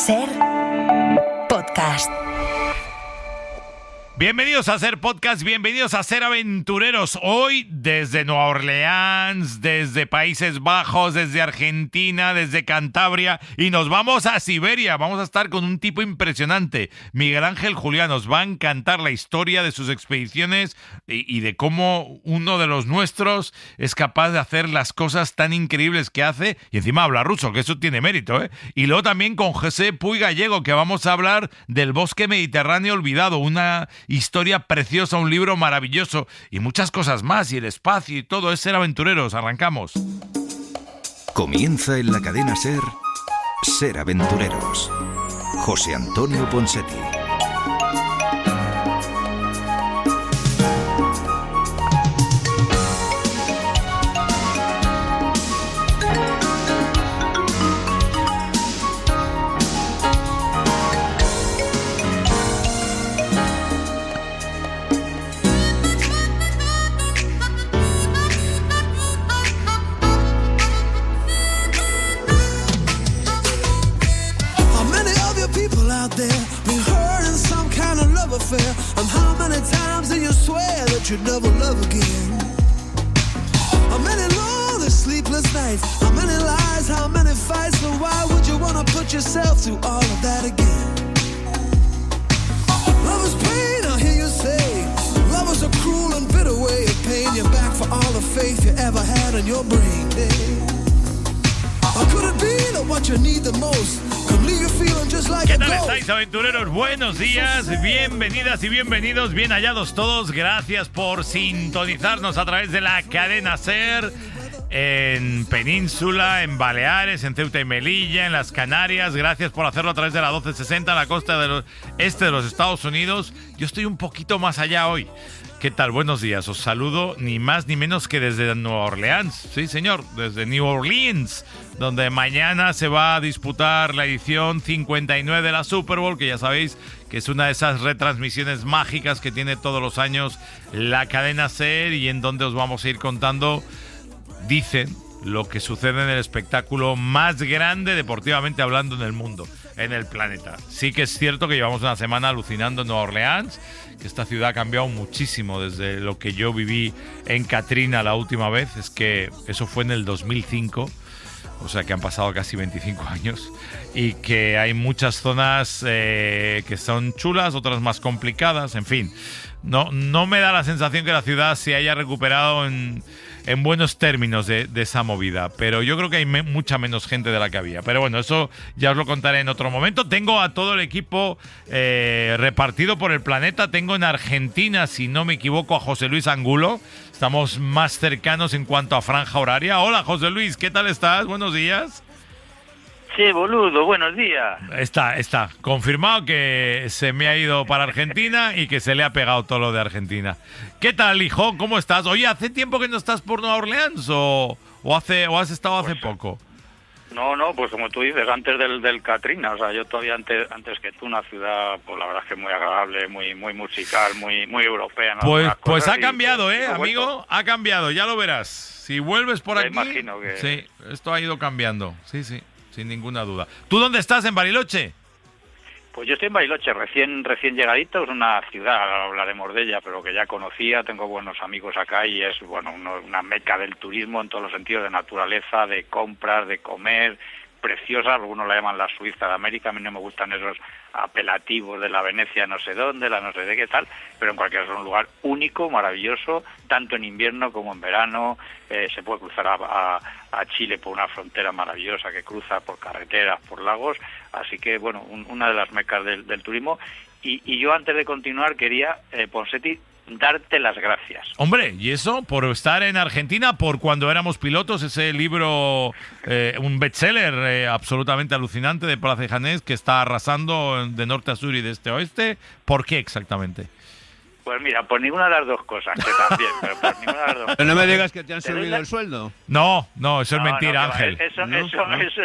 Ser Podcast. Bienvenidos a Ser Podcast, bienvenidos a Ser Aventureros. Hoy desde Nueva Orleans, desde Países Bajos, desde Argentina, desde Cantabria y nos vamos a Siberia. Vamos a estar con un tipo impresionante. Miguel Ángel Julián nos va a encantar la historia de sus expediciones y de cómo uno de los nuestros es capaz de hacer las cosas tan increíbles que hace y encima habla ruso, que eso tiene mérito, ¿eh? Y luego también con José Puy Gallego, que vamos a hablar del bosque mediterráneo olvidado, una historia preciosa, un libro maravilloso y muchas cosas más, y el espacio y todo. Es Ser Aventureros. Arrancamos. Comienza en la cadena Ser, Ser Aventureros. José Antonio Ponseti. And how many times do you swear that you'd never love again? How many lonely sleepless nights? How many lies? How many fights? But why would you wanna put yourself through all of that again? Love is pain, I hear you say. Love is a cruel and bitter way of paying you back for all the faith you ever had in your brain. Or could it be that what you need the most? ¿Qué tal estáis, aventureros? Buenos días, bienvenidas y bienvenidos, bien hallados todos. Gracias por sintonizarnos a través de la cadena Ser en Península, en Baleares, en Ceuta y Melilla, en las Canarias. Gracias por hacerlo a través de la 1260, la costa este de los Estados Unidos. Yo estoy un poquito más allá hoy. ¿Qué tal? Buenos días. Os saludo ni más ni menos que desde Nueva Orleans. Sí, señor, desde New Orleans, donde mañana se va a disputar la edición 59 de la Super Bowl, que ya sabéis que es una de esas retransmisiones mágicas que tiene todos los años la cadena Ser y en donde os vamos a ir contando, dicen, lo que sucede en el espectáculo más grande deportivamente hablando en el mundo, en el planeta. Sí que es cierto que llevamos una semana alucinando en Nueva Orleans, que esta ciudad ha cambiado muchísimo desde lo que yo viví en Katrina la última vez. Es que eso fue en el 2005, o sea que han pasado casi 25 años, y que hay muchas zonas que son chulas, otras más complicadas, en fin. No me da la sensación que la ciudad se haya recuperado en buenos términos de esa movida, pero yo creo que hay mucha menos gente de la que había. Pero bueno, eso ya os lo contaré en otro momento. Tengo a todo el equipo repartido por el planeta. Tengo en Argentina, si no me equivoco, a José Luis Angulo. Estamos más cercanos en cuanto a franja horaria. Hola, José Luis, ¿qué tal estás? Buenos días. Sí, boludo, buenos días. Está confirmado que se me ha ido para Argentina y que se le ha pegado todo lo de Argentina. ¿Qué tal, hijo? ¿Cómo estás? Oye, ¿hace tiempo que no estás por Nueva Orleans o has estado hace poco? No, pues como tú dices, antes del Katrina, o sea, yo todavía antes que tú, una ciudad, pues la verdad es que muy agradable, muy musical, muy europea, ¿no? Pues ha cambiado, amigo, ha cambiado, ya lo verás. Si vuelves por aquí, imagino que... sí, esto ha ido cambiando, sí, sin ninguna duda. ¿Tú dónde estás, en Bariloche? Pues yo estoy en Bariloche, recién llegadito, es una ciudad, ahora hablaremos de ella, pero que ya conocía, tengo buenos amigos acá y es, bueno, una meca del turismo en todos los sentidos, de naturaleza, de compras, de comer, preciosa, algunos la llaman la Suiza de América, a mí no me gustan esos apelativos de la Venecia no sé dónde, la no sé de qué tal, pero en cualquier caso es un lugar único, maravilloso, tanto en invierno como en verano. Se puede cruzar a Chile por una frontera maravillosa que cruza por carreteras, por lagos, así que bueno, una de las mecas del turismo. Y yo antes de continuar quería, Ponseti, darte las gracias. Hombre, y eso por estar en Argentina, por Cuando éramos pilotos, ese libro, un bestseller absolutamente alucinante de Plaza de Janés, que está arrasando de norte a sur y de este a oeste. ¿Por qué exactamente? Pues mira, por ninguna de las dos cosas, que también, pero por ninguna de las dos cosas. Pero no me digas que te han subido el sueldo. No, eso es mentira, Ángel. Eso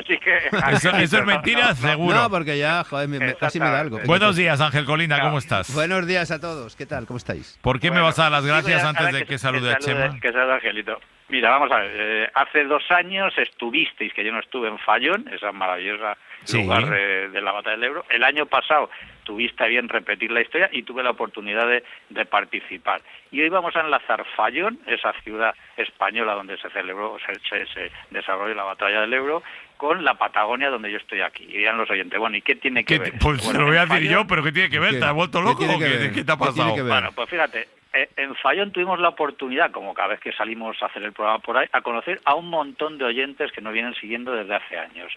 sí que... Eso es mentira, seguro. No, porque ya, joder, casi me da algo. Buenos días, Ángel Colina, ¿cómo estás? Buenos días a todos, ¿qué tal? ¿Cómo estáis? ¿Por qué me vas a dar las gracias antes de que salude a Chema? Que salude a Angelito. Mira, vamos a ver, hace 2 años estuvisteis, que yo no estuve, en Fallón, esa maravillosa lugar de la Batalla del Ebro. El año pasado tuviste a bien repetir la historia y tuve la oportunidad de participar. Y hoy vamos a enlazar Fallón, esa ciudad española donde se celebró, se desarrolló la Batalla del Ebro, con la Patagonia, donde yo estoy aquí. Y dirán los oyentes, bueno, ¿y qué tiene que ver? Pues bueno, lo voy a decir Fallón, yo, pero ¿qué tiene que ver? ¿Te has vuelto loco o qué te ha pasado? Bueno, pues fíjate, en Fallón tuvimos la oportunidad, como cada vez que salimos a hacer el programa por ahí, a conocer a un montón de oyentes que nos vienen siguiendo desde hace años.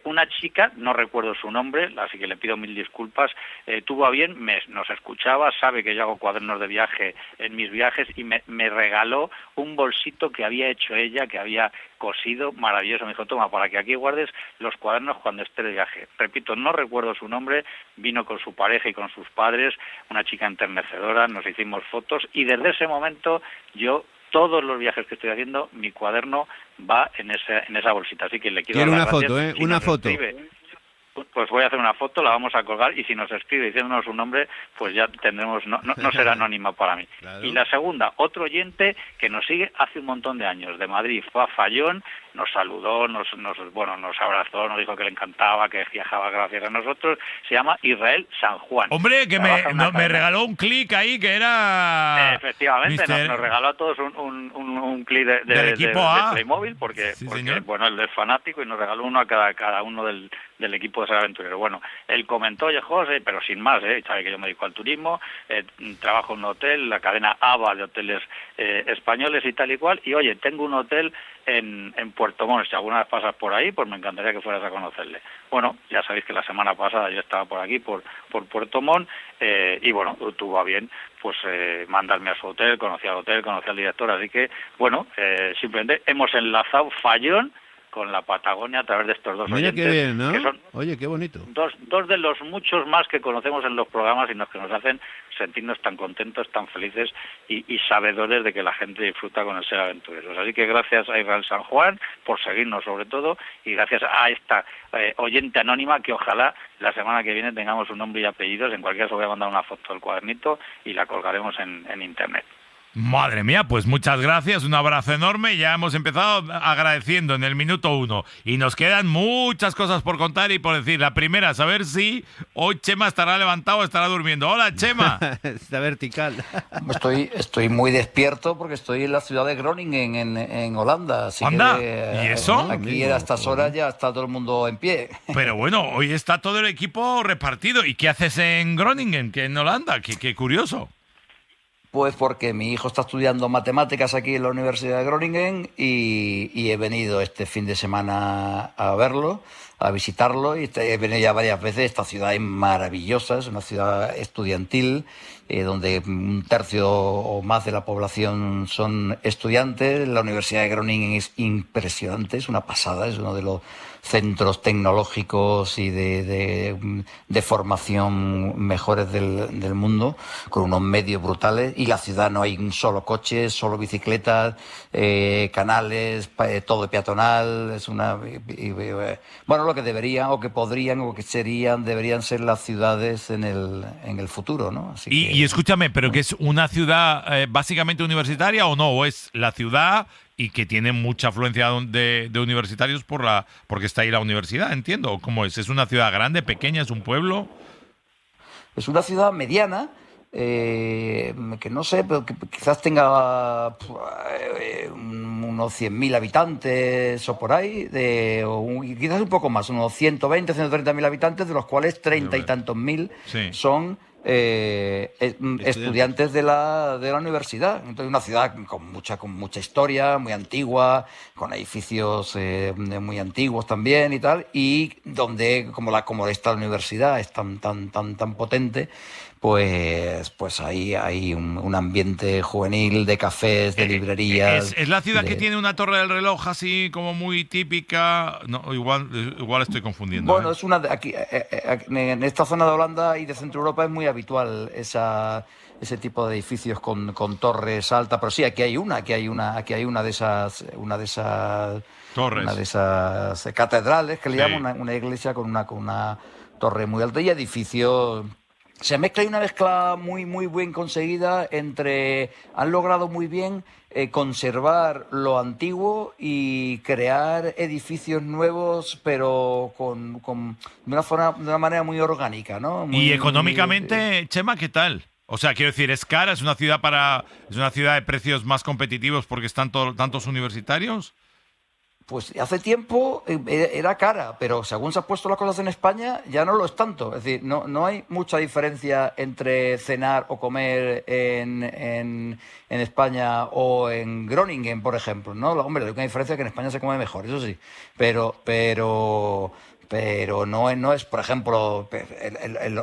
Una chica, no recuerdo su nombre, así que le pido 1000 disculpas, tuvo a bien, nos escuchaba, sabe que yo hago cuadernos de viaje en mis viajes y me regaló un bolsito que había hecho ella, que había cosido, maravilloso. Me dijo, toma, para que aquí guardes los cuadernos cuando esté de viaje. Repito, no recuerdo su nombre, vino con su pareja y con sus padres, una chica enternecedora, nos hicimos fotos y desde ese momento yo, todos los viajes que estoy haciendo, mi cuaderno va en esa bolsita. Así que le quiero dar una las foto, gracias. Si una nos foto. Escribe, pues voy a hacer una foto, la vamos a colgar y si nos escribe diciéndonos su nombre, pues ya tendremos, no será anónima para mí. Claro. Y la segunda, otro oyente que nos sigue hace un montón de años, de Madrid, fue a Fallón, nos saludó, nos abrazó, nos dijo que le encantaba, que viajaba gracias a nosotros, se llama Israel San Juan. Hombre, que me regaló un clic ahí que era... Efectivamente, nos regaló a todos un clic de Playmobil, porque bueno, él es fanático y nos regaló uno a cada uno del equipo de Ser Aventurero. Bueno, él comentó, oye, José, pero sin más, sabe que yo me dedico al turismo, trabajo en un hotel, la cadena ABA de hoteles españoles y tal y cual, y oye, tengo un hotel en Puerto Montt, si alguna vez pasas por ahí, pues me encantaría que fueras a conocerle. Bueno, ya sabéis que la semana pasada yo estaba por aquí, por Puerto Montt, y bueno, tuvo a bien pues mandarme a su hotel, conocí al director, así que, bueno, simplemente hemos enlazado Fallón con la Patagonia a través de estos dos oyentes. Mira qué bien, ¿no? Que son Oye, qué bonito. Dos de los muchos más que conocemos en los programas y los que nos hacen sentirnos tan contentos, tan felices y sabedores de que la gente disfruta con el Ser Aventureros. Así que gracias a Israel San Juan por seguirnos sobre todo y gracias a esta oyente anónima que ojalá la semana que viene tengamos un nombre y apellidos. En cualquier caso voy a mandar una foto del cuadernito y la colgaremos en internet. Madre mía, pues muchas gracias, un abrazo enorme. Ya hemos empezado agradeciendo en el minuto 1 y nos quedan muchas cosas por contar y por decir. La primera, saber si hoy Chema estará levantado o estará durmiendo. Hola, Chema. Está vertical. Estoy muy despierto porque estoy en la ciudad de Groningen, en Holanda. Así ¿Anda? que, ¿Y eso? Aquí a estas horas ya está todo el mundo en pie. Pero bueno, hoy está todo el equipo repartido. ¿Y qué haces en Groningen, que en Holanda? Qué curioso. Pues porque mi hijo está estudiando matemáticas aquí en la Universidad de Groningen y he venido este fin de semana a verlo, a visitarlo, y he venido ya varias veces. Esta ciudad es maravillosa, es una ciudad estudiantil, donde 1/3 o más de la población son estudiantes. La Universidad de Groningen es impresionante, es una pasada, es uno de los centros tecnológicos y de formación mejores del mundo, con unos medios brutales, y la ciudad no hay un solo coche, solo bicicletas, canales, todo peatonal. Es una bueno, lo que deberían o que podrían o que deberían ser las ciudades en el futuro, ¿no? Así y escúchame, pero que es una ciudad básicamente universitaria o no, o es la ciudad y que tiene mucha afluencia de universitarios porque está ahí la universidad, entiendo. ¿Cómo es? ¿Es una ciudad grande, pequeña, es un pueblo? Es una ciudad mediana, que no sé, pero que quizás tenga unos 100.000 habitantes o por ahí, quizás un poco más, unos 120, 130.000 habitantes, de los cuales 30 y tantos mil son estudiantes de la universidad. Entonces, una ciudad con mucha historia, muy antigua, con edificios muy antiguos también y tal, y donde como esta universidad es tan potente, pues ahí hay un ambiente juvenil de cafés, de librerías. ¿Es la ciudad que tiene una torre del reloj así como muy típica? No, igual estoy confundiendo. Bueno, es aquí en esta zona de Holanda y de Centro Europa es muy habitual ese tipo de edificios con torres altas, pero sí, aquí hay una de esas torres, una de esas catedrales que le llaman, una iglesia con una torre muy alta y edificios. Hay una mezcla muy muy bien conseguida han logrado muy bien conservar lo antiguo y crear edificios nuevos, pero de una manera muy orgánica, ¿no? Y económicamente, Chema, ¿qué tal? O sea, quiero decir, ¿es cara? ¿Es una ciudad de precios más competitivos porque están tantos universitarios? Pues hace tiempo era cara, pero según se han puesto las cosas en España, ya no lo es tanto. Es decir, no hay mucha diferencia entre cenar o comer en España o en Groningen, por ejemplo, ¿no? Hombre, hay una diferencia que en España se come mejor, eso sí. Pero no es, por ejemplo,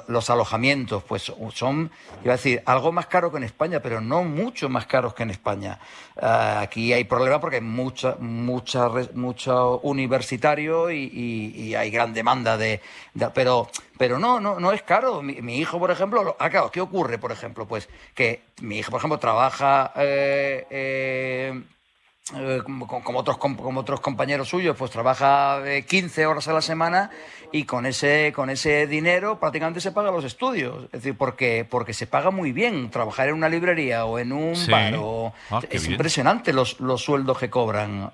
los alojamientos, pues son, iba a decir, algo más caro que en España, pero no mucho más caros que en España. Aquí hay problemas porque hay mucho universitario y hay gran demanda pero no es caro. Mi hijo, por ejemplo, claro, ¿qué ocurre, por ejemplo? Pues que mi hijo, por ejemplo, trabaja como otros compañeros suyos, pues trabaja 15 horas a la semana y con ese dinero prácticamente se paga los estudios. Es decir, porque se paga muy bien trabajar en una librería o en un bar. Es bien. Impresionante los sueldos que cobran.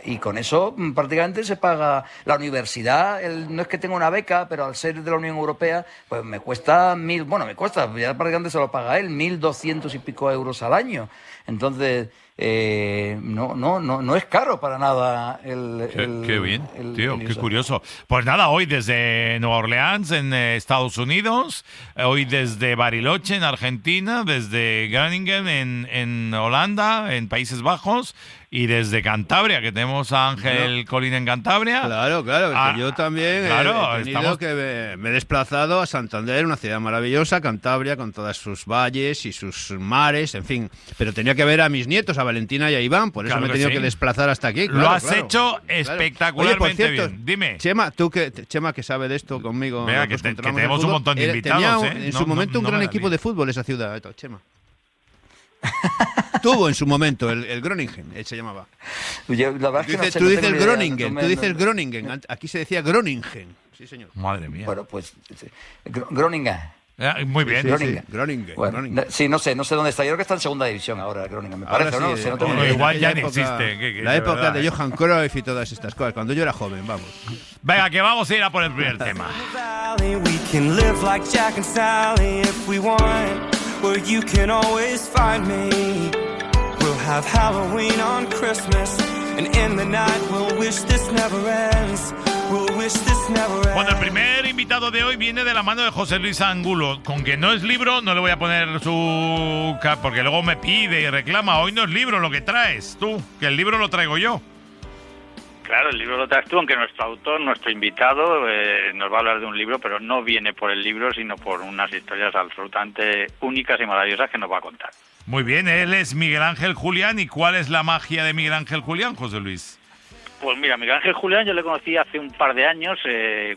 Y con eso prácticamente se paga la universidad. No es que tenga una beca, pero al ser de la Unión Europea, pues me cuesta ya prácticamente se lo paga él, 1.200 y pico euros al año. Entonces, no es caro para nada qué bien, tío, qué curioso. Pues nada, hoy desde Nueva Orleans, en Estados Unidos, hoy desde Bariloche, en Argentina, desde Groningen, en Holanda, en Países Bajos, y desde Cantabria, que tenemos a Ángel Colín en Cantabria. Claro, que yo también he tenido que me he desplazado a Santander, una ciudad maravillosa, Cantabria, con todas sus valles y sus mares, en fin. Pero tenía que ver a mis nietos, a Valentina y a Iván, por eso me he tenido que desplazar hasta aquí. Lo has hecho espectacularmente. Oye, por cierto, bien. Dime. Chema, Chema, que sabe de esto conmigo. Venga, que tenemos un montón de invitados. Tenía en su momento un gran equipo de fútbol esa ciudad, Chema. Tuvo en su momento el Groningen, se llamaba. Tú dices Groningen, aquí se decía Groningen. Sí, señor. Madre mía. Bueno, pues Groningen. Muy bien. Groningen. Bueno, sí, no sé dónde está. Yo creo que está en segunda división ahora, Groningen, me parece, ¿no? Igual ya no existe. La época de Johan Cruyff y todas estas cosas, cuando yo era joven, vamos. Venga, que vamos a ir a por el primer tema. Where you can always find me. We'll have Halloween on Christmas, and in the night we'll wish this never ends. We'll wish this never ends. Bueno, el primer invitado de hoy viene de la mano de José Luis Angulo. Con que no es libro, no le voy a poner porque luego me pide y reclama. Hoy no es libro lo que traes tú, que el libro lo traigo yo. Claro, el libro lo traes tú, aunque nuestro autor, nuestro invitado, nos va a hablar de un libro, pero no viene por el libro, sino por unas historias absolutamente únicas y maravillosas que nos va a contar. Muy bien, él es Miguel Ángel Julián. ¿Y cuál es la magia de Miguel Ángel Julián, José Luis? Pues mira, Miguel Ángel Julián yo le conocí hace un par de años,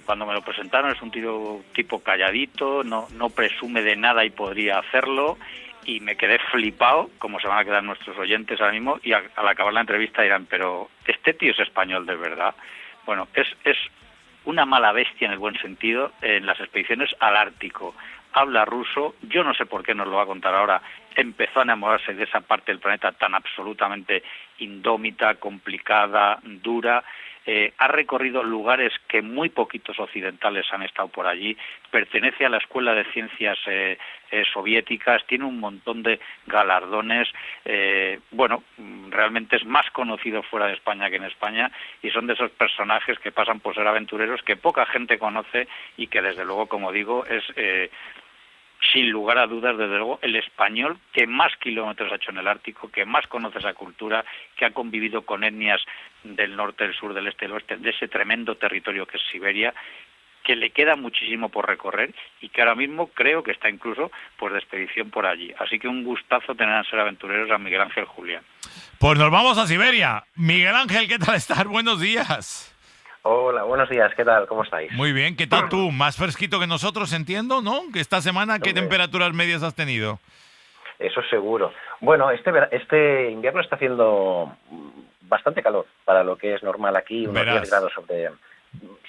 cuando me lo presentaron. Es un tipo calladito, no presume de nada y podría hacerlo. Y me quedé flipado, como se van a quedar nuestros oyentes ahora mismo, y al acabar la entrevista dirán, pero ¿este tío es español de verdad? Bueno, es una mala bestia en el buen sentido en las expediciones al Ártico. Habla ruso, yo no sé por qué nos lo va a contar ahora, empezó a enamorarse de esa parte del planeta tan absolutamente indómita, complicada, dura. Ha recorrido lugares que muy poquitos occidentales han estado por allí, pertenece a la Escuela de Ciencias soviéticas, tiene un montón de galardones, realmente es más conocido fuera de España que en España, y son de esos personajes que pasan por ser aventureros que poca gente conoce y que desde luego, como digo, es sin lugar a dudas, desde luego, el español que más kilómetros ha hecho en el Ártico, que más conoce esa cultura, que ha convivido con etnias del norte, del sur, del este, del oeste, de ese tremendo territorio que es Siberia, que le queda muchísimo por recorrer y que ahora mismo creo que está incluso pues de expedición por allí. Así que un gustazo tener a Ser Aventureros a Miguel Ángel Julián. Pues nos vamos a Siberia. Miguel Ángel, ¿qué tal estás? Buenos días. Hola, buenos días, ¿qué tal? ¿Cómo estáis? Muy bien, ¿qué tal tú? Más fresquito que nosotros, entiendo, ¿no? Que esta semana, ¿qué temperaturas medias has tenido? Eso seguro. Bueno, este invierno está haciendo bastante calor para lo que es normal aquí, unos 10 grados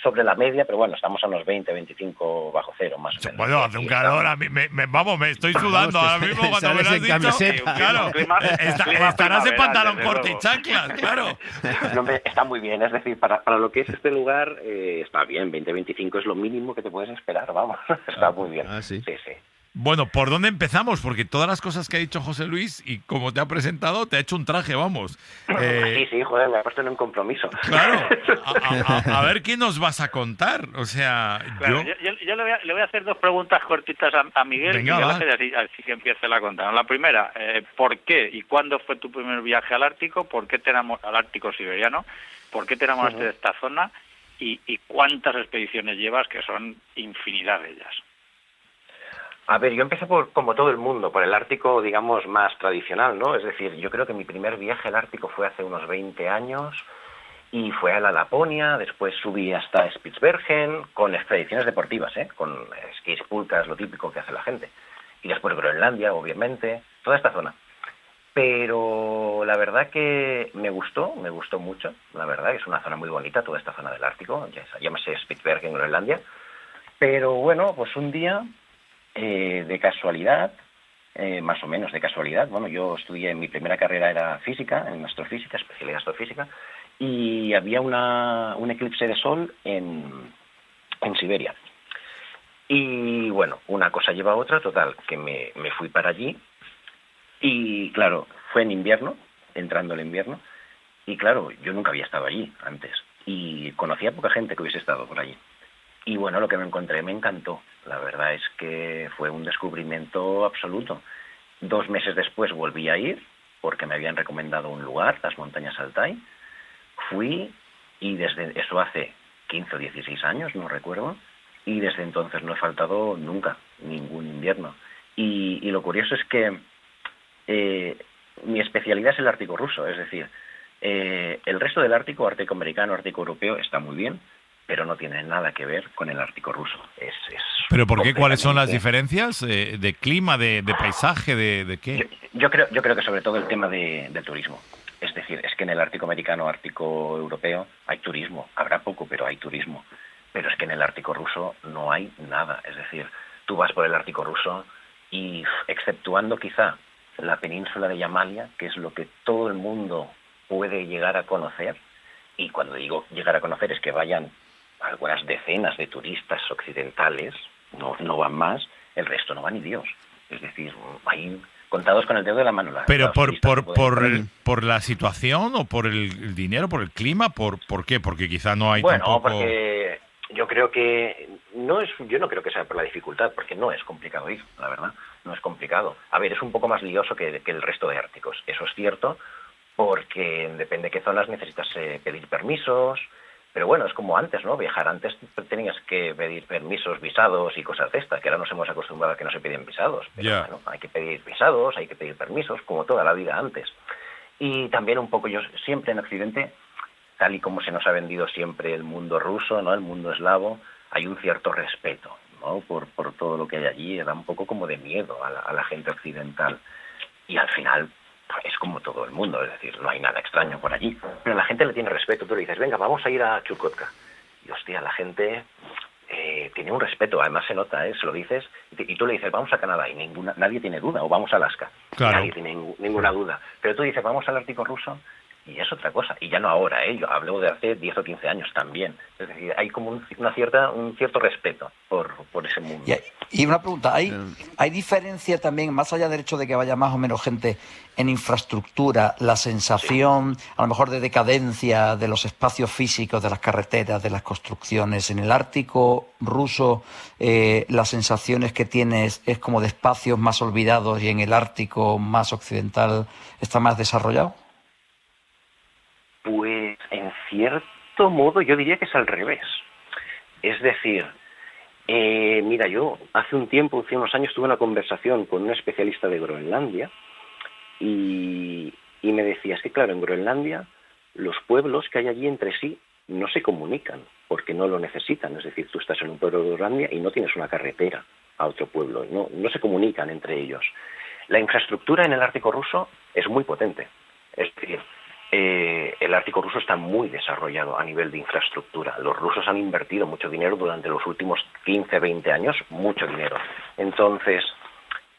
sobre la media, pero bueno, estamos a unos 20, 25 bajo cero, más o menos. Bueno, hace un calor, a mí me estoy sudando ahora mismo cuando me lo has dicho. Claro, estarás en pantalón corto y chanclas, claro. No, está muy bien, es decir, para lo que es este lugar, está bien, 20, 25 es lo mínimo que te puedes esperar, vamos, está muy bien. Sí. Sí. Bueno, ¿por dónde empezamos? Porque todas las cosas que ha dicho José Luis y como te ha presentado, te ha hecho un traje, vamos. Sí, joder, me ha puesto en un compromiso. Claro, a ver qué nos vas a contar. O sea, claro, yo le voy a hacer 2 preguntas cortitas a Miguel. Venga, y así que empiece la contar. La primera, ¿por qué y cuándo fue tu primer viaje al Ártico? ¿Por qué al Ártico siberiano? ¿Por qué te enamoraste de esta zona? ¿Y cuántas expediciones llevas? Que son infinidad de ellas. A ver, yo empecé como todo el mundo, por el Ártico, digamos, más tradicional, ¿no? Es decir, yo creo que mi primer viaje al Ártico fue hace unos 20 años y fue a la Laponia, después subí hasta Spitsbergen con expediciones deportivas, con esquís, pulcas, lo típico que hace la gente. Y después Groenlandia, obviamente, toda esta zona. Pero la verdad que me gustó mucho, la verdad, es una zona muy bonita, toda esta zona del Ártico, llámese Spitsbergen, Groenlandia. Pero bueno, pues un día... de casualidad, más o menos de casualidad, bueno, yo estudié, mi primera carrera era física, en astrofísica, especialidad astrofísica, y había un eclipse de sol en Siberia. Y bueno, una cosa lleva a otra, total, que me fui para allí, y claro, fue en invierno, entrando el invierno, y claro, yo nunca había estado allí antes, y conocía poca gente que hubiese estado por allí. Y bueno, lo que me encontré me encantó. La verdad es que fue un descubrimiento absoluto. 2 meses después volví a ir, porque me habían recomendado un lugar, las montañas Altai. Fui, y desde eso hace 15 o 16 años, no recuerdo, y desde entonces no he faltado nunca, ningún invierno. Y lo curioso es que mi especialidad es el Ártico ruso, es decir, el resto del Ártico, Ártico americano, Ártico europeo, está muy bien, pero no tiene nada que ver con el Ártico ruso. ¿Pero por qué? ¿Cuáles son las diferencias? ¿De clima, de paisaje, de qué? Yo creo que sobre todo el tema del turismo. Es decir, es que en el Ártico americano, Ártico europeo, hay turismo. Habrá poco, pero hay turismo. Pero es que en el Ártico ruso no hay nada. Es decir, tú vas por el Ártico ruso y, exceptuando quizá la península de Yamalia, que es lo que todo el mundo puede llegar a conocer, y cuando digo llegar a conocer es que vayan algunas decenas de turistas occidentales, no van más, el resto no va ni Dios. Es decir, hay contados con el dedo de la mano. ¿Pero por la situación o por el dinero, por el clima? ¿Por qué? Porque quizá no hay tampoco... porque yo creo que yo no creo que sea por la dificultad, porque no es complicado ir, la verdad, no es complicado. A ver, es un poco más lioso que el resto de árticos, eso es cierto, porque depende de qué zonas necesitas pedir permisos. Pero bueno, es como antes, ¿no? Viajar antes tenías que pedir permisos, visados y cosas de estas, que ahora nos hemos acostumbrado a que no se piden visados. Pero bueno, hay que pedir visados, hay que pedir permisos, como toda la vida antes. Y también un poco, yo siempre en Occidente, tal y como se nos ha vendido siempre el mundo ruso, ¿no? El mundo eslavo, hay un cierto respeto, ¿no? Por todo lo que hay allí, da un poco como de miedo a la gente occidental. Y al final... es como todo el mundo, es decir, no hay nada extraño por allí. Pero la gente le tiene respeto. Tú le dices, venga, vamos a ir a Chukotka. Y hostia, la gente tiene un respeto, además se nota, se lo dices, y tú le dices, vamos a Canadá, y nadie tiene duda, o vamos a Alaska. Claro. Nadie tiene ninguna duda. Pero tú dices, vamos al Ártico ruso, y es otra cosa. Y ya no ahora, yo hablo de hace 10 o 15 años también. Es decir, hay como un cierto respeto por ese mundo. Y una pregunta, ¿hay diferencia también, más allá del hecho de que vaya más o menos gente en infraestructura, la sensación, a lo mejor de decadencia de los espacios físicos, de las carreteras, de las construcciones? En el Ártico ruso, las sensaciones que tienes es como de espacios más olvidados, y en el Ártico más occidental está más desarrollado. Pues en cierto modo yo diría que es al revés. Es decir, mira, yo hace unos años tuve una conversación con un especialista de Groenlandia y me decía, es que claro, en Groenlandia los pueblos que hay allí entre sí no se comunican porque no lo necesitan. Es decir, tú estás en un pueblo de Groenlandia y no tienes una carretera a otro pueblo, no se comunican entre ellos. La infraestructura en el Ártico ruso es muy potente. Es decir, el Ártico ruso está muy desarrollado a nivel de infraestructura. Los rusos han invertido mucho dinero durante los últimos 15, 20 años, mucho dinero. Entonces,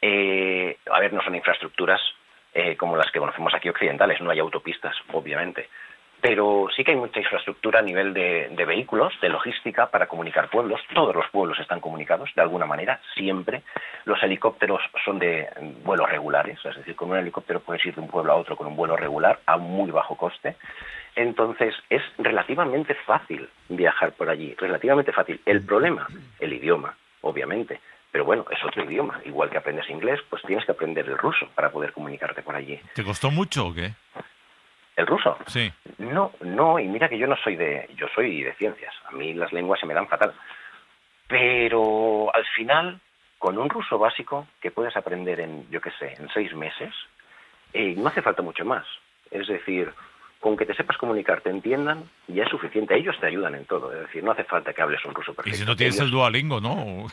a ver, no son infraestructuras como las que conocemos aquí occidentales, no hay autopistas, obviamente. Pero sí que hay mucha infraestructura a nivel de vehículos, de logística para comunicar pueblos. Todos los pueblos están comunicados de alguna manera, siempre. Los helicópteros son de vuelos regulares, es decir, con un helicóptero puedes ir de un pueblo a otro con un vuelo regular a muy bajo coste. Entonces es relativamente fácil viajar por allí, relativamente fácil. El problema, el idioma, obviamente. Pero bueno, es otro idioma. Igual que aprendes inglés, pues tienes que aprender el ruso para poder comunicarte por allí. ¿Te costó mucho o qué? ¿El ruso? Sí. No, y mira que yo soy de ciencias. A mí las lenguas se me dan fatal. Pero al final, con un ruso básico que puedes aprender en 6 meses, no hace falta mucho más. Es decir, con que te sepas comunicar, te entiendan, ya es suficiente. Ellos te ayudan en todo. Es decir, no hace falta que hables un ruso perfecto. Y si no tienes el Duolingo, ¿no?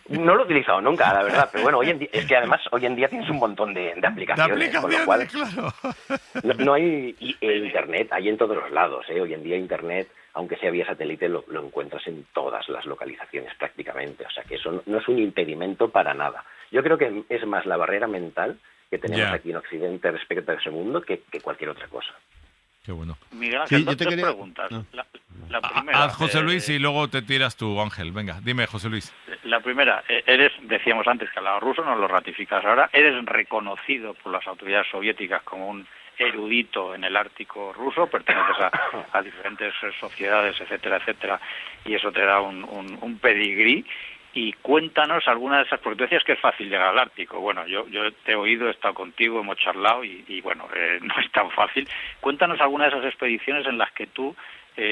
No lo he utilizado nunca, la verdad. Pero bueno, es que además hoy en día tienes un montón de aplicaciones. Con lo cual, claro. No hay Internet, hay en todos los lados. Hoy en día Internet, aunque sea vía satélite, lo encuentras en todas las localizaciones prácticamente. O sea que eso no es un impedimento para nada. Yo creo que es más la barrera mental que tenemos aquí en Occidente respecto a ese mundo que cualquier otra cosa. Qué bueno. Miguel Ángel, dos preguntas. No. La primera, haz José Luis y luego te tiras tú, Ángel. Venga, dime, José Luis. La primera, decíamos antes que al lado ruso no lo ratificas ahora, eres reconocido por las autoridades soviéticas como un erudito en el Ártico ruso, perteneces a diferentes sociedades, etcétera, etcétera, y eso te da un pedigrí. Y cuéntanos alguna de esas, porque tú decías que es fácil llegar al Ártico. Bueno, yo te he oído, he estado contigo, hemos charlado y bueno, no es tan fácil. Cuéntanos alguna de esas expediciones en las que tú,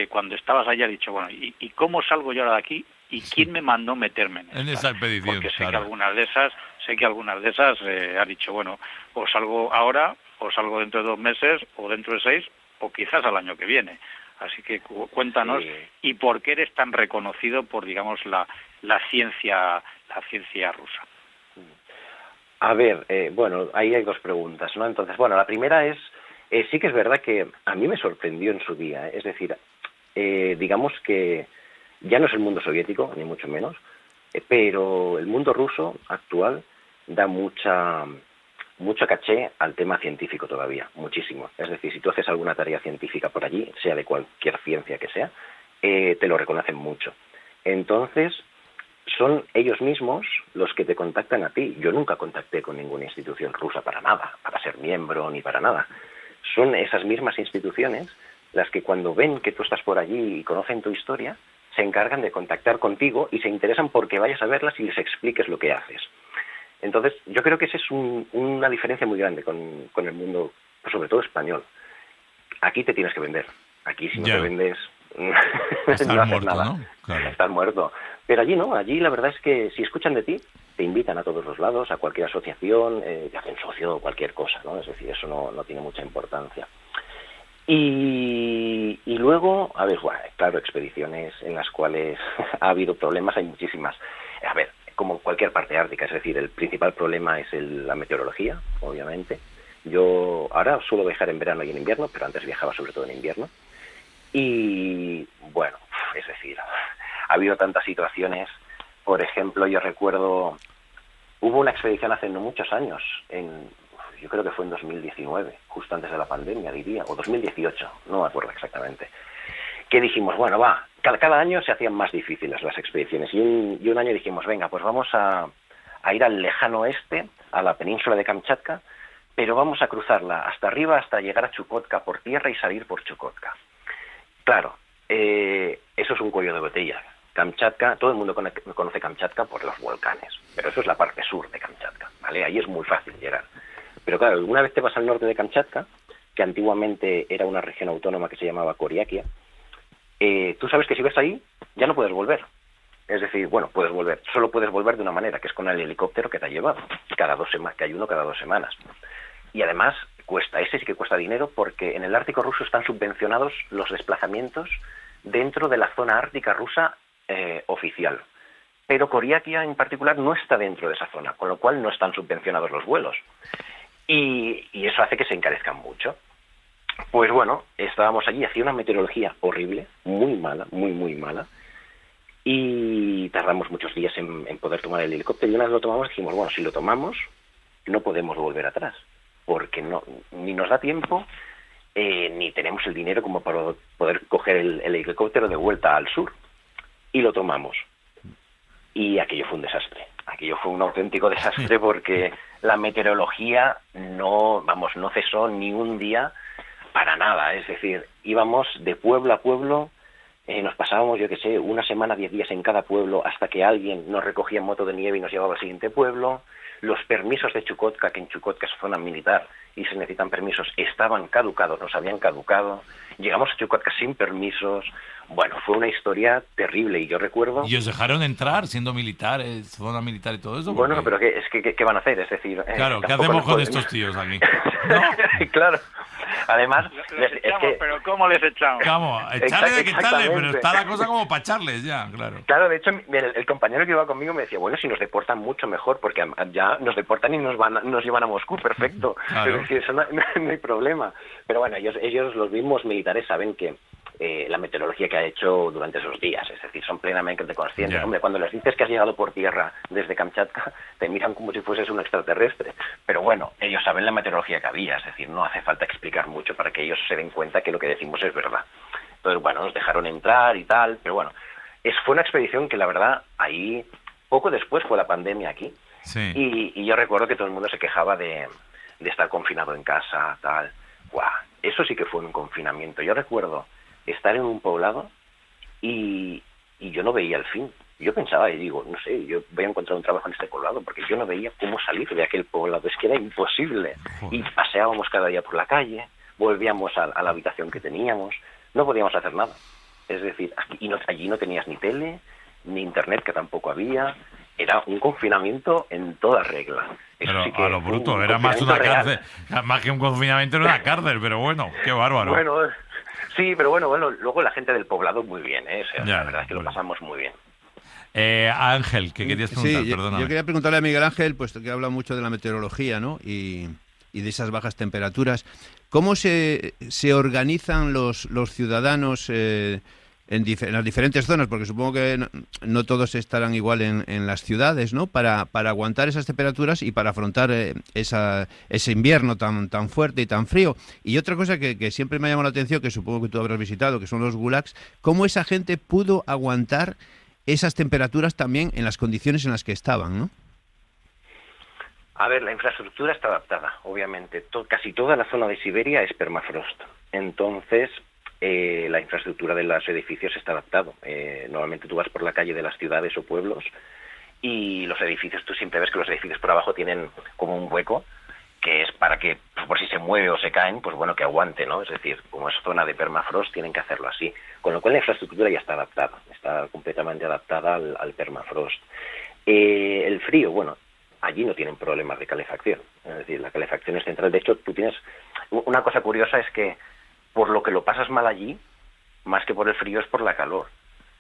cuando estabas allá, has dicho, bueno, ¿y cómo salgo yo ahora de aquí? ¿Y quién me mandó meterme en esa expedición? Porque sé que algunas de esas has dicho, bueno, o salgo ahora, o salgo dentro de 2 meses, o dentro de 6, o quizás al año que viene. Así que cuéntanos, ¿y por qué eres tan reconocido por, digamos, la ciencia rusa? A ver, bueno, ahí hay 2 preguntas, ¿no? Entonces, bueno, la primera es, sí que es verdad que a mí me sorprendió en su día, es decir, digamos que ya no es el mundo soviético, ni mucho menos, pero el mundo ruso actual da mucho caché al tema científico todavía, muchísimo. Es decir, si tú haces alguna tarea científica por allí, sea de cualquier ciencia que sea, te lo reconocen mucho. Entonces, son ellos mismos los que te contactan a ti. Yo nunca contacté con ninguna institución rusa para nada, para ser miembro ni para nada. Son esas mismas instituciones las que cuando ven que tú estás por allí y conocen tu historia, se encargan de contactar contigo y se interesan porque vayas a verlas y les expliques lo que haces. Entonces, yo creo que esa es una diferencia muy grande con el mundo, sobre todo español. Aquí te tienes que vender. Aquí si no te vendes, no haces nada. ¿No? Claro. Estás muerto. Pero allí no, allí la verdad es que si escuchan de ti, te invitan a todos los lados, a cualquier asociación, te hacen socio o cualquier cosa, ¿no? Es decir, eso no tiene mucha importancia. Y luego, a ver, bueno, claro, expediciones en las cuales ha habido problemas, hay muchísimas. A ver, como cualquier parte ártica, es decir, el principal problema es la meteorología, obviamente. Yo ahora suelo viajar en verano y en invierno, pero antes viajaba sobre todo en invierno. Y bueno, es decir, ha habido tantas situaciones. Por ejemplo, yo recuerdo, hubo una expedición hace no muchos años, yo creo que fue en 2019, justo antes de la pandemia, diría, o 2018, no me acuerdo exactamente, que dijimos, bueno, cada año se hacían más difíciles las expediciones, y un año dijimos, venga, pues vamos a ir al lejano oeste, a la península de Kamchatka, pero vamos a cruzarla hasta arriba, hasta llegar a Chukotka por tierra y salir por Chukotka. Claro, eso es un cuello de botella. Kamchatka, todo el mundo conoce Kamchatka por los volcanes, pero eso es la parte sur de Kamchatka, ¿vale? Ahí es muy fácil llegar. Pero claro, una vez te vas al norte de Kamchatka, que antiguamente era una región autónoma que se llamaba Koriakia, tú sabes que si ves ahí, ya no puedes volver. Es decir, bueno, puedes volver, solo puedes volver de una manera, que es con el helicóptero que te ha llevado, que hay uno cada 2 semanas. Y además, ese sí que cuesta dinero, porque en el Ártico ruso están subvencionados los desplazamientos dentro de la zona ártica rusa oficial. Pero Koriakia en particular no está dentro de esa zona, con lo cual no están subvencionados los vuelos. Y eso hace que se encarezcan mucho. Pues bueno, estábamos allí, hacía una meteorología horrible, muy mala, muy mala, y tardamos muchos días en poder tomar el helicóptero, y una vez lo tomamos dijimos, bueno, si lo tomamos, no podemos volver atrás, porque ni nos da tiempo, ni tenemos el dinero como para poder coger el helicóptero de vuelta al sur, y lo tomamos. Y aquello fue un desastre, aquello fue un auténtico desastre porque la meteorología no cesó ni un día para nada, es decir, íbamos de pueblo a pueblo, nos pasábamos, yo qué sé, una semana, 10 días en cada pueblo hasta que alguien nos recogía en moto de nieve y nos llevaba al siguiente pueblo. Los permisos de Chukotka, que en Chukotka es zona militar y se necesitan permisos, estaban caducados, nos habían caducado. Llegamos a Chukotka sin permisos. Bueno, fue una historia terrible y yo recuerdo... ¿Y os dejaron entrar siendo militares, zona militar y todo eso? Bueno, pero ¿qué van a hacer? Es decir... Claro, ¿qué hacemos con estos tíos aquí? ¿No? Claro. Además... Les echamos, pero ¿cómo les echamos? Vamos, echarle de que echarle, pero está la cosa como para echarles ya, claro. Claro, de hecho, el compañero que iba conmigo me decía, bueno, si nos deportan mucho mejor, porque ya nos deportan y nos llevan a Moscú, perfecto. Claro. Es decir, eso no hay problema. Pero bueno, ellos los mismos militares saben que la meteorología que ha hecho durante esos días, es decir, son plenamente conscientes. Hombre, cuando les dices que has llegado por tierra desde Kamchatka, te miran como si fueses un extraterrestre. Pero bueno, ellos saben la meteorología que había, es decir, no hace falta explicar mucho para que ellos se den cuenta que lo que decimos es verdad. Entonces, bueno, nos dejaron entrar y tal, pero bueno, fue una expedición que la verdad, ahí, poco después fue la pandemia aquí, sí. y yo recuerdo que todo el mundo se quejaba de estar confinado en casa, tal. ¡Guau! Eso sí que fue un confinamiento. Yo recuerdo estar en un poblado y yo no veía el fin. Yo pensaba y digo, no sé, yo voy a encontrar un trabajo en este poblado porque yo no veía cómo salir de aquel poblado. Es que era imposible. Joder. Y paseábamos cada día por la calle, volvíamos a la habitación que teníamos, no podíamos hacer nada. Es decir, allí no tenías ni tele, ni internet, que tampoco había. Era un confinamiento en toda regla. Eso pero sí que a lo bruto, era más una cárcel, más que un confinamiento, era una cárcel, pero bueno, qué bárbaro. Bueno, sí, pero bueno, luego la gente del poblado muy bien, ¿eh? O sea, ya, la verdad es que lo pasamos muy bien. Ángel, ¿qué querías preguntar? Sí, yo quería preguntarle a Miguel Ángel, pues que habla mucho de la meteorología, ¿no? Y de esas bajas temperaturas. ¿Cómo se organizan los ciudadanos en las diferentes zonas? Porque supongo que no todos estarán igual en las ciudades, ¿no? Para aguantar esas temperaturas y para afrontar ese invierno tan fuerte y tan frío. Y otra cosa que siempre me ha llamado la atención, que supongo que tú habrás visitado, que son los gulags, ¿cómo esa gente pudo aguantar esas temperaturas también en las condiciones en las que estaban, ¿no? A ver, la infraestructura está adaptada, obviamente. Casi toda la zona de Siberia es permafrost. Entonces, la infraestructura de los edificios está adaptado. Normalmente tú vas por la calle de las ciudades o pueblos y los edificios, tú siempre ves que los edificios por abajo tienen como un hueco, que es para que, por si se mueve o se caen, pues bueno, que aguante, ¿no? Es decir, como es zona de permafrost, tienen que hacerlo así. Con lo cual la infraestructura ya está adaptada, está completamente adaptada al permafrost. El frío, bueno, allí no tienen problemas de calefacción. Es decir, la calefacción es central. De hecho, tú tienes... Una cosa curiosa es que por lo que lo pasas mal allí, más que por el frío es por la calor.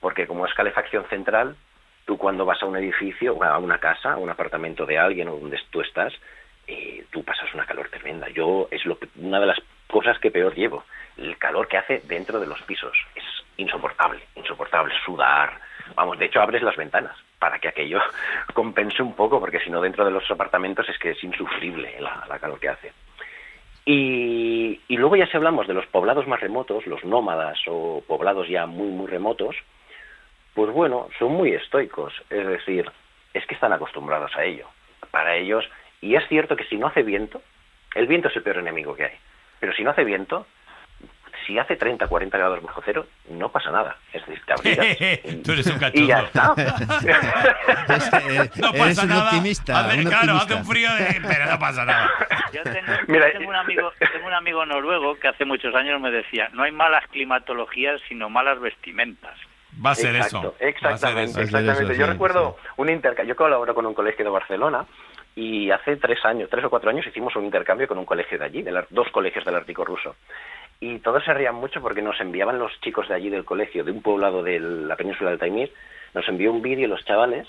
Porque como es calefacción central, tú cuando vas a un edificio, a una casa, a un apartamento de alguien o donde tú estás, tú pasas una calor tremenda. Una de las cosas que peor llevo, el calor que hace dentro de los pisos. Es insoportable, sudar. Vamos, de hecho abres las ventanas para que aquello compense un poco, porque si no dentro de los apartamentos es que es insufrible la calor que hace. Y luego ya si hablamos de los poblados más remotos, los nómadas o poblados ya muy, muy remotos, pues bueno, son muy estoicos, es decir, es que están acostumbrados a ello. Para ellos, y es cierto que si no hace viento, el viento es el peor enemigo que hay, pero si no hace viento, si hace 30, 40 grados bajo cero, no pasa nada. Es decir, te abrigas tú eres un cachondo. Y ya está. No pasa un nada. optimista. Claro, hace un frío, pero no pasa nada. Yo tengo un amigo noruego que hace muchos años me decía, no hay malas climatologías, sino malas vestimentas. Va a ser eso. Exactamente. Yo recuerdo un intercambio. Yo colaboro con un colegio de Barcelona y hace 3 o 4 años hicimos un intercambio con un colegio de allí, de 2 colegios del Ártico ruso. Y todos se rían mucho porque nos enviaban los chicos de allí del colegio, de un poblado de la península del Taimir, nos envió un vídeo los chavales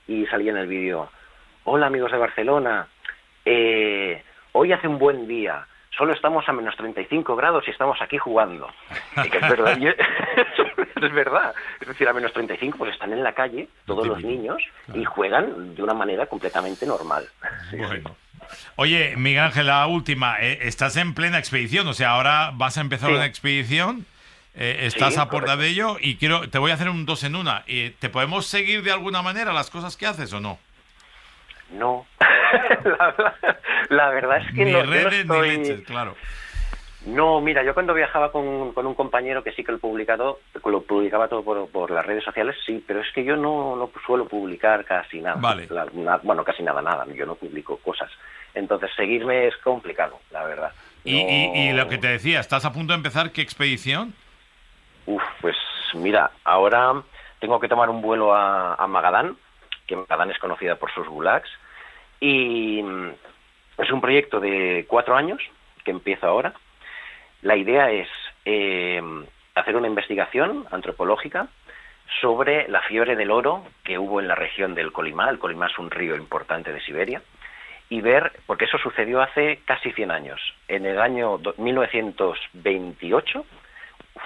y salía en el vídeo: hola amigos de Barcelona, hoy hace un buen día, solo estamos a menos 35 grados y estamos aquí jugando. Y que es verdad, es verdad. Es decir, a menos 35 pues están en la calle todos los niños y juegan de una manera completamente normal. Sí, bueno. Oye, Miguel Ángel, la última. Estás en plena expedición, o sea, ahora vas a empezar una expedición. Estás a puerta de ello y te voy a hacer un 2 en 1. ¿Te podemos seguir de alguna manera las cosas que haces o no? No. la verdad es que ni no. Redes ni leches, claro. No, mira, yo cuando viajaba con un compañero que sí que lo publicaba todo por las redes sociales, sí, pero es que yo no suelo publicar casi nada. Vale. Bueno, casi nada. Yo no publico cosas. Entonces, seguirme es complicado, la verdad. Y lo que te decía, ¿estás a punto de empezar qué expedición? Pues mira, ahora tengo que tomar un vuelo a Magadán, que Magadán es conocida por sus gulags, y es un proyecto de 4 años que empieza ahora. La idea es hacer una investigación antropológica sobre la fiebre del oro que hubo en la región del Kolimá. El Kolimá es un río importante de Siberia, y ver, porque eso sucedió hace casi 100 años. En el año 1928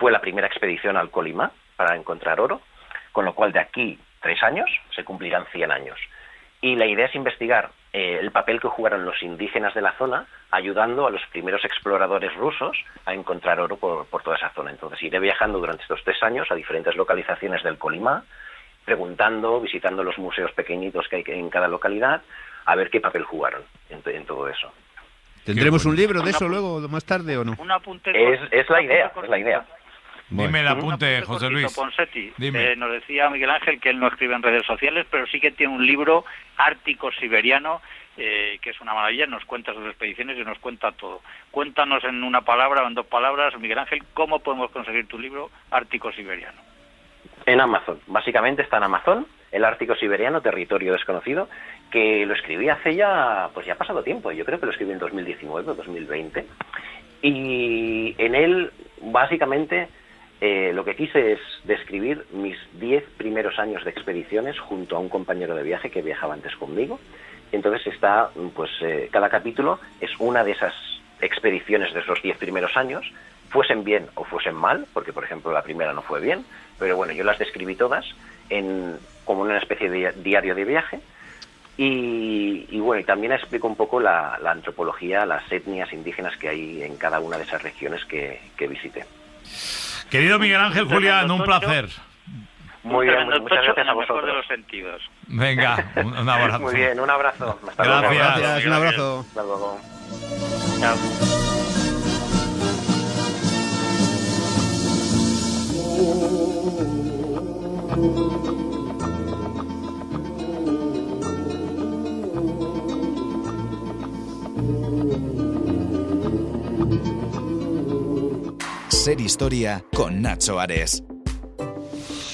fue la primera expedición al Kolimá para encontrar oro, con lo cual de aquí 3 años se cumplirán 100 años. Y la idea es investigar el papel que jugaron los indígenas de la zona, ayudando a los primeros exploradores rusos a encontrar oro por toda esa zona. Entonces iré viajando durante estos 3 años a diferentes localizaciones del Kolimá, preguntando, visitando los museos pequeñitos que hay en cada localidad, a ver qué papel jugaron en todo eso. ¿Tendremos un libro de eso luego, más tarde, o no? Un apunte. Es la idea. Dime el apunte, José Luis. Ponsetti. Dime. Nos decía Miguel Ángel que él no escribe en redes sociales, pero sí que tiene un libro ártico-siberiano, que es una maravilla. Nos cuenta sus expediciones y nos cuenta todo. Cuéntanos en una palabra o en 2 palabras, Miguel Ángel, ¿cómo podemos conseguir tu libro ártico-siberiano? En Amazon. Básicamente está en Amazon, el Ártico Siberiano, territorio desconocido, que lo escribí hace ya ha pasado tiempo. Yo creo que lo escribí en 2019 o 2020. Y en él, básicamente, lo que quise es describir mis 10 primeros años de expediciones junto a un compañero de viaje que viajaba antes conmigo. Entonces está, cada capítulo es una de esas expediciones de esos 10 primeros años, fuesen bien o fuesen mal, porque por ejemplo la primera no fue bien, pero bueno, yo las describí todas como una especie de diario de viaje. Y bueno, y también explico un poco la antropología, las etnias indígenas que hay en cada una de esas regiones que visité. Querido Miguel Ángel, Julián, un placer. Muy bien, muchas gracias a vosotros. De los sentidos. Venga, un abrazo. Muy bien, un abrazo. Hasta luego. Gracias, un abrazo. Hasta luego. Chao. Ser Historia con Nacho Ares.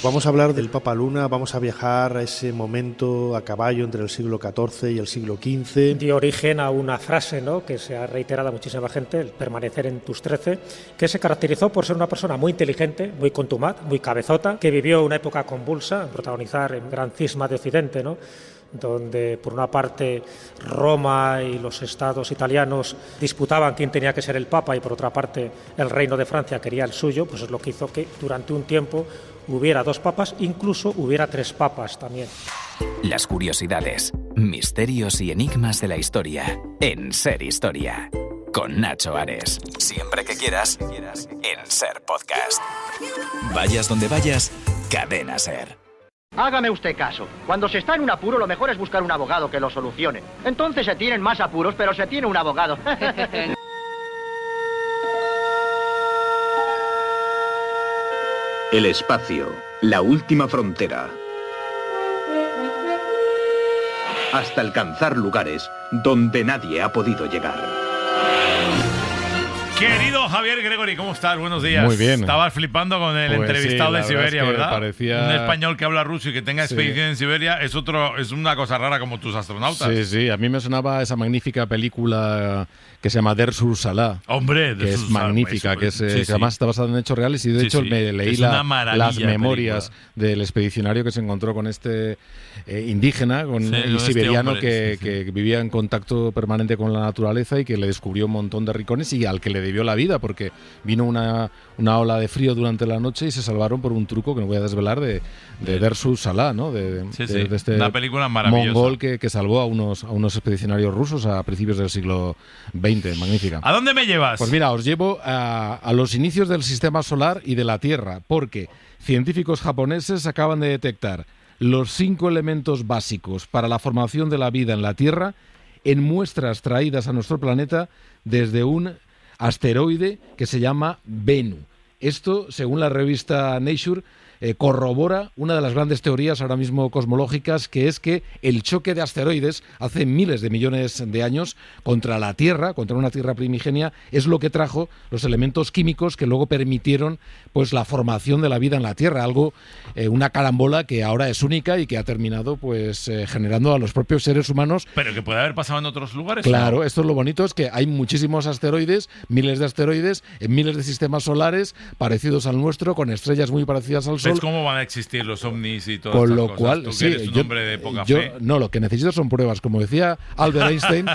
Vamos a hablar del Papa Luna, vamos a viajar a ese momento a caballo entre el siglo XIV y el siglo XV. Dio origen a una frase, ¿no?, que se ha reiterado a muchísima gente, el permanecer en tus 13, que se caracterizó por ser una persona muy inteligente, muy contumaz, muy cabezota, que vivió una época convulsa, protagonizar el gran cisma de Occidente, ¿no?, donde por una parte Roma y los estados italianos disputaban quién tenía que ser el Papa y por otra parte el Reino de Francia quería el suyo, pues es lo que hizo que durante un tiempo hubiera 2 papas, incluso hubiera 3 papas también. Las curiosidades, misterios y enigmas de la historia en Ser Historia con Nacho Ares. Siempre que quieras en Ser Podcast. Vayas donde vayas, Cadena Ser. Hágame usted caso. Cuando se está en un apuro, lo mejor es buscar un abogado que lo solucione. Entonces se tienen más apuros, pero se tiene un abogado. El espacio, la última frontera. Hasta alcanzar lugares donde nadie ha podido llegar. Querido Javier Gregory, ¿cómo estás? Buenos días. Muy bien. Estabas flipando con el Pues entrevistado sí, de Siberia, ¿verdad? Parecía... Un español que habla ruso y que tenga expedición en Siberia es una cosa rara como tus astronautas. Sí, sí. A mí me sonaba esa magnífica película que se llama Der sur Salah. Hombre, que es magnífica, que además está basada en hechos reales y de hecho me leí las memorias del expedicionario que se encontró con este indígena y siberiano que vivía en contacto permanente con la naturaleza y que le descubrió un montón de rincones y al que le debió la vida porque vino una ola de frío durante la noche y se salvaron por un truco que no voy a desvelar de Der sur Salah, ¿no? De este una película maravillosa. mongol que salvó a unos expedicionarios rusos a principios del siglo XX. Magnífica. ¿A dónde me llevas? Pues mira, os llevo a los inicios del sistema solar y de la Tierra, porque científicos japoneses acaban de detectar los 5 elementos básicos para la formación de la vida en la Tierra en muestras traídas a nuestro planeta desde un asteroide que se llama Bennu. Esto, según la revista Nature, corrobora una de las grandes teorías ahora mismo cosmológicas, que es que el choque de asteroides hace miles de millones de años contra la Tierra, contra una Tierra primigenia, es lo que trajo los elementos químicos que luego permitieron pues la formación de la vida en la Tierra, algo, una carambola que ahora es única y que ha terminado pues generando a los propios seres humanos. Pero que puede haber pasado en otros lugares. Claro, ¿no? Esto es lo bonito, es que hay muchísimos asteroides, miles de asteroides, en miles de sistemas solares parecidos al nuestro, con estrellas muy parecidas al Sol. ¿Ves cómo van a existir los ovnis y todas Con estas lo cosas? cual, Tú sí, que eres un hombre de poca fe. No, lo que necesito son pruebas. Como decía Albert Einstein,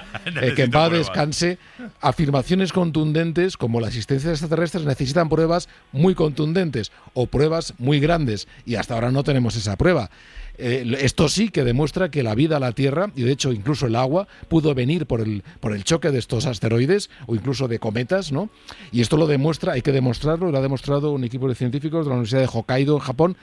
que en paz descanse, afirmaciones contundentes como la existencia de extraterrestres necesitan pruebas muy contundentes o pruebas muy grandes. Y hasta ahora no tenemos esa prueba. Esto sí que demuestra que la vida a la Tierra, y de hecho incluso el agua, pudo venir por el choque de estos asteroides o incluso de cometas, ¿no? Y esto lo demuestra, hay que demostrarlo, lo ha demostrado un equipo de científicos de la Universidad de Hokkaido en Japón,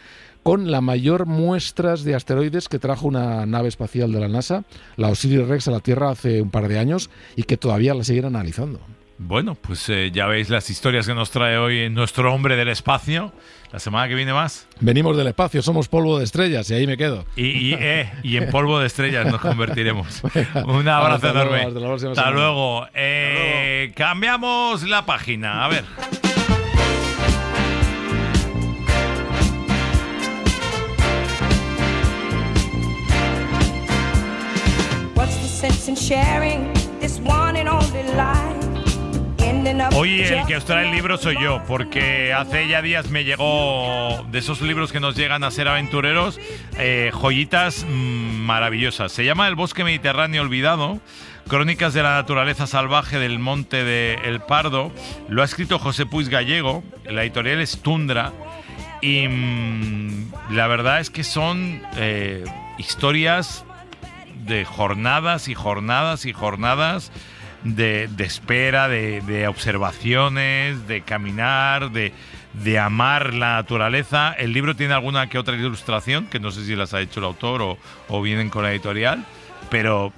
con la mayor muestras de asteroides que trajo una nave espacial de la NASA, la Osiris-Rex, a la Tierra hace un par de años y que todavía la siguen analizando. Bueno, pues ya veis las historias que nos trae hoy nuestro hombre del espacio. La semana que viene más. Venimos del espacio, somos polvo de estrellas y ahí me quedo. Y en polvo de estrellas nos convertiremos. Un abrazo enorme. Hasta luego. Cambiamos la página. A ver. What's the sense in sharing this one and only life? Hoy el que os trae el libro soy yo, porque hace ya días me llegó de esos libros que nos llegan a ser aventureros, joyitas maravillosas. Se llama El bosque mediterráneo olvidado, crónicas de la naturaleza salvaje del monte de El Pardo. Lo ha escrito José Puig Gallego, la editorial es Tundra, y la verdad es que son historias de jornadas y jornadas y jornadas de espera, de observaciones, de caminar, de amar la naturaleza. El libro tiene alguna que otra ilustración, que no sé si las ha hecho el autor o vienen con la editorial, pero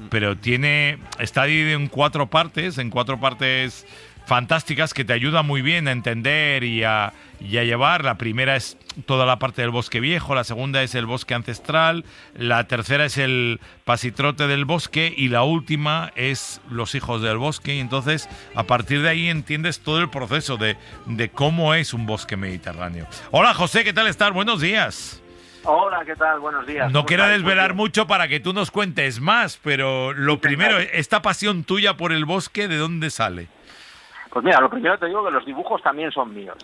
está dividido en 4 partes, fantásticas que te ayudan muy bien a entender y a llevar. La primera es toda la parte del bosque viejo, la segunda es el bosque ancestral, la tercera es el pasitrote del bosque y la última es los hijos del bosque. Y entonces a partir de ahí entiendes todo el proceso de cómo es un bosque mediterráneo. Hola José, ¿qué tal estás? Buenos días. Hola, ¿qué tal? Buenos días. No quiero desvelar mucho para que tú nos cuentes más, pero lo primero, esta pasión tuya por el bosque, ¿de dónde sale? Pues mira, lo primero te digo que los dibujos también son míos.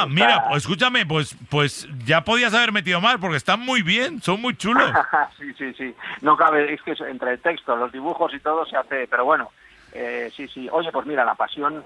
Mira, escúchame, pues ya podías haber metido más, porque están muy bien, son muy chulos. Sí. No cabe, es que entre el texto, los dibujos y todo se hace, pero bueno, sí. Oye, pues mira, la pasión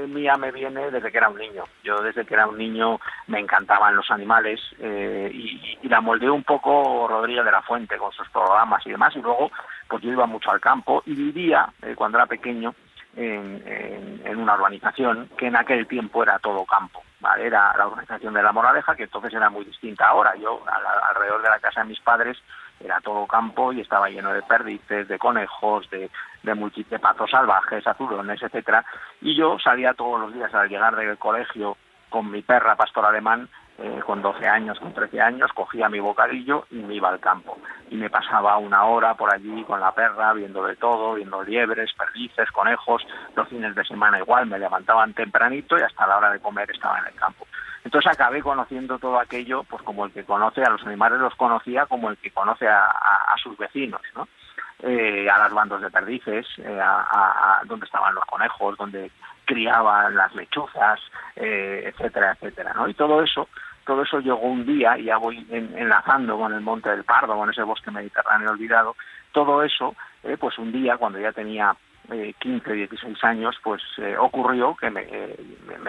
mía me viene desde que era un niño. Yo desde que era un niño me encantaban los animales y la moldeé un poco Rodríguez de la Fuente con sus programas y demás, y luego pues yo iba mucho al campo y vivía, cuando era pequeño, en una urbanización que en aquel tiempo era todo campo, ¿vale? Era la urbanización de La Moraleja, que entonces era muy distinta ahora. Yo, alrededor de la casa de mis padres, era todo campo y estaba lleno de perdices, de conejos, de patos salvajes, azulones, etcétera. Y yo salía todos los días al llegar del colegio con mi perra pastor alemán, con 12 años, con 13 años, cogía mi bocadillo y me iba al campo. y me pasaba 1 hora por allí con la perra, viendo de todo, viendo liebres, perdices, conejos. Los fines de semana igual, me levantaban tempranito y hasta la hora de comer estaba en el campo. Entonces acabé conociendo todo aquello, pues como el que conoce a los animales los conocía, como el que conoce a sus vecinos, ¿no? A las bandos de perdices, a donde estaban los conejos, donde criaban las lechuzas, etcétera, etcétera, ¿no? Y todo eso llegó un día, y ya voy enlazando con el Monte del Pardo, con ese bosque mediterráneo olvidado. Todo eso, pues un día, cuando ya tenía 15, 16 años, pues ocurrió que me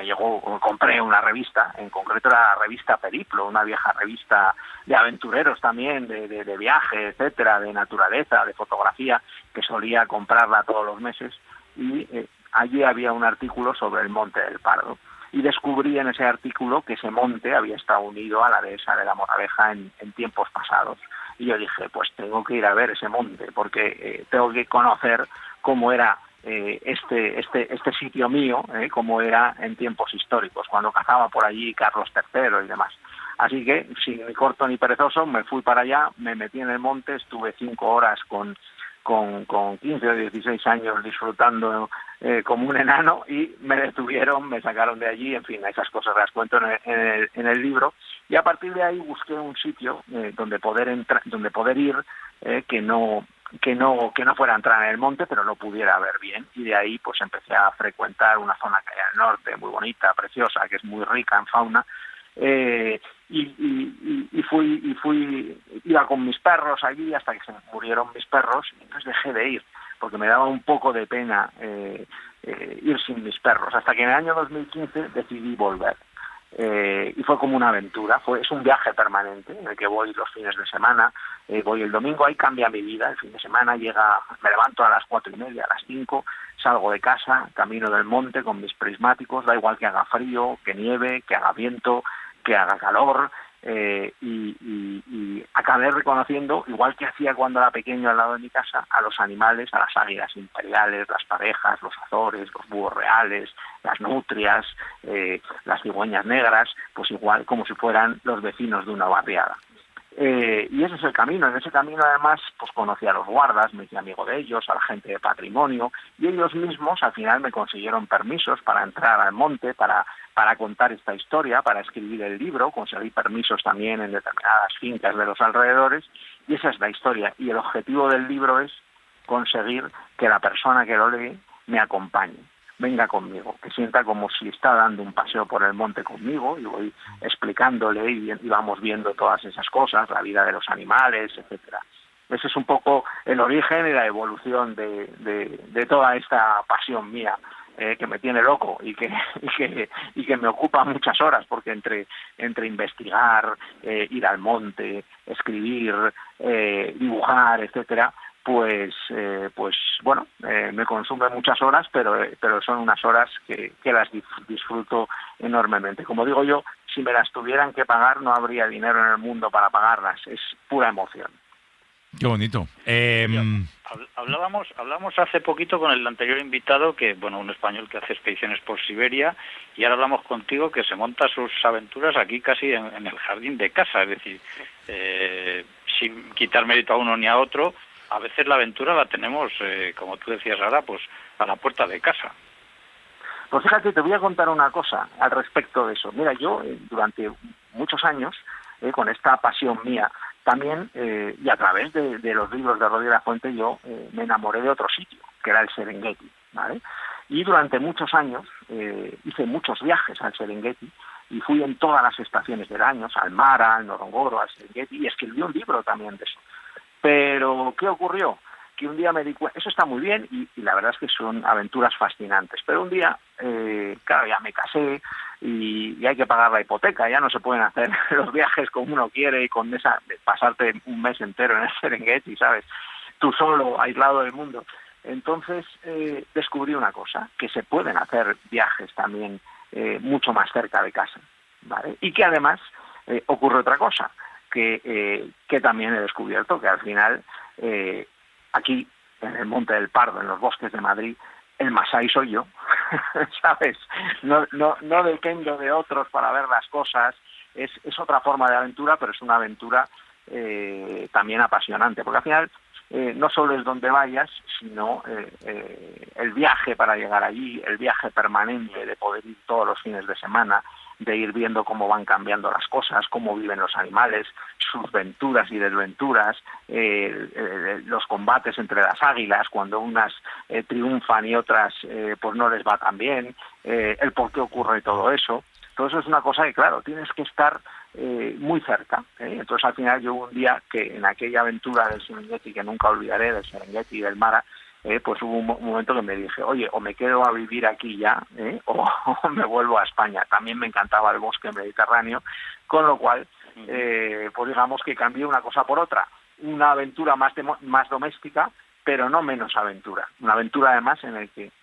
llegó, compré una revista, en concreto era la revista Periplo, una vieja revista de aventureros también, de viaje, etcétera, de naturaleza, de fotografía, que solía comprarla todos los meses, y allí había un artículo sobre el Monte del Pardo. Y descubrí en ese artículo que ese monte había estado unido a la dehesa de la Moraleja en tiempos pasados. Y yo dije, pues tengo que ir a ver ese monte, porque tengo que conocer cómo era este sitio mío, cómo era en tiempos históricos, cuando cazaba por allí Carlos III y demás. Así que, sin ni corto ni perezoso, me fui para allá, me metí en el monte, estuve 5 horas con 15 o 16 años disfrutando como un enano, y me detuvieron, me sacaron de allí, en fin, esas cosas las cuento en el libro, y a partir de ahí busqué un sitio donde poder ir, que no fuera a entrar en el monte, pero lo pudiera ver bien, y de ahí pues empecé a frecuentar una zona que hay al norte, muy bonita, preciosa, que es muy rica en fauna, iba con mis perros allí hasta que se murieron mis perros, y entonces dejé de ir, porque me daba un poco de pena ir sin mis perros, hasta que en el año 2015 decidí volver. Y fue como una aventura, es un viaje permanente en el que voy los fines de semana, voy el domingo, ahí cambia mi vida, el fin de semana me levanto a las 4:30, a las 5, salgo de casa, camino del monte con mis prismáticos, da igual que haga frío, que nieve, que haga viento, que haga calor, y acabé reconociendo, igual que hacía cuando era pequeño al lado de mi casa, a los animales, a las águilas imperiales, las parejas, los azores, los búhos reales, las nutrias, las cigüeñas negras, pues igual como si fueran los vecinos de una barriada. Y ese es el camino. En ese camino, además, pues conocí a los guardas, me hice amigo de ellos, a la gente de patrimonio, y ellos mismos al final me consiguieron permisos para entrar al monte, para contar esta historia, para escribir el libro. Conseguí permisos también en determinadas fincas de los alrededores, y esa es la historia. Y el objetivo del libro es conseguir que la persona que lo lee me acompañe, venga conmigo, que sienta como si está dando un paseo por el monte conmigo, y voy explicándole y vamos viendo todas esas cosas, la vida de los animales, etcétera. Ese es un poco el origen y la evolución de toda esta pasión mía, que me tiene loco y que me ocupa muchas horas, porque entre investigar, ir al monte, escribir, dibujar, etcétera, pues bueno, me consume muchas horas, pero son unas horas que las disfruto enormemente. Como digo yo, si me las tuvieran que pagar, no habría dinero en el mundo para pagarlas, es pura emoción. Qué bonito. Hablamos hace poquito con el anterior invitado, que bueno, un español que hace expediciones por Siberia, y ahora hablamos contigo que se monta sus aventuras aquí casi en el jardín de casa, es decir, sin quitar mérito a uno ni a otro. A veces la aventura la tenemos, como tú decías ahora, pues a la puerta de casa. Pues fíjate, te voy a contar una cosa al respecto de eso. Mira, yo durante muchos años, con esta pasión mía, también, y a través de los libros de Rodríguez Lafuente, yo me enamoré de otro sitio, que era el Serengeti, ¿vale? Y durante muchos años hice muchos viajes al Serengeti, y fui en todas las estaciones del año, al Mara, al Ngorongoro, al Serengeti, y escribí un libro también de eso. Pero, ¿qué ocurrió? Que un día me di cuenta, eso está muy bien, y la verdad es que son aventuras fascinantes, pero un día, claro, ya me casé, y hay que pagar la hipoteca, ya no se pueden hacer los viajes como uno quiere, y con pasarte un mes entero en el Serengeti, ¿sabes? Tú solo, aislado del mundo. Entonces, descubrí una cosa, que se pueden hacer viajes también mucho más cerca de casa, ¿vale? Y que además ocurre otra cosa, que también he descubierto, que al final, aquí, en el Monte del Pardo, en los bosques de Madrid, el masái soy yo, ¿sabes? No dependo de otros para ver las cosas, es otra forma de aventura, pero es una aventura también apasionante, porque al final no solo es donde vayas, sino el viaje para llegar allí, el viaje permanente de poder ir todos los fines de semana, de ir viendo cómo van cambiando las cosas, cómo viven los animales, sus venturas y desventuras, los combates entre las águilas, cuando unas triunfan y otras pues no les va tan bien, el por qué ocurre todo eso. Todo eso es una cosa que, claro, tienes que estar muy cerca. Entonces, al final, yo un día que en aquella aventura del Serengeti, que nunca olvidaré, del Serengeti y del Mara, pues hubo un momento que me dije, oye, o me quedo a vivir aquí ya, o me vuelvo a España. También me encantaba el bosque mediterráneo, con lo cual, pues digamos que cambié una cosa por otra. Una aventura más doméstica, pero no menos aventura. Una aventura, además, en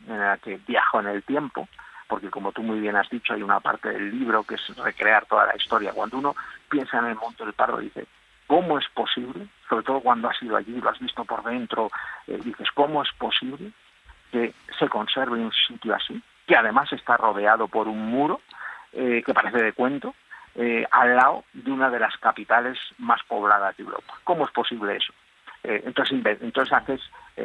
la que viajo en el tiempo, porque como tú muy bien has dicho, hay una parte del libro que es recrear toda la historia. Cuando uno piensa en el Monte del Pardo, dice, ¿cómo es posible? Sobre todo cuando has ido allí, lo has visto por dentro, dices, ¿cómo es posible que se conserve un sitio así? Que además está rodeado por un muro que parece de cuento, al lado de una de las capitales más pobladas de Europa. ¿Cómo es posible eso? Entonces haces,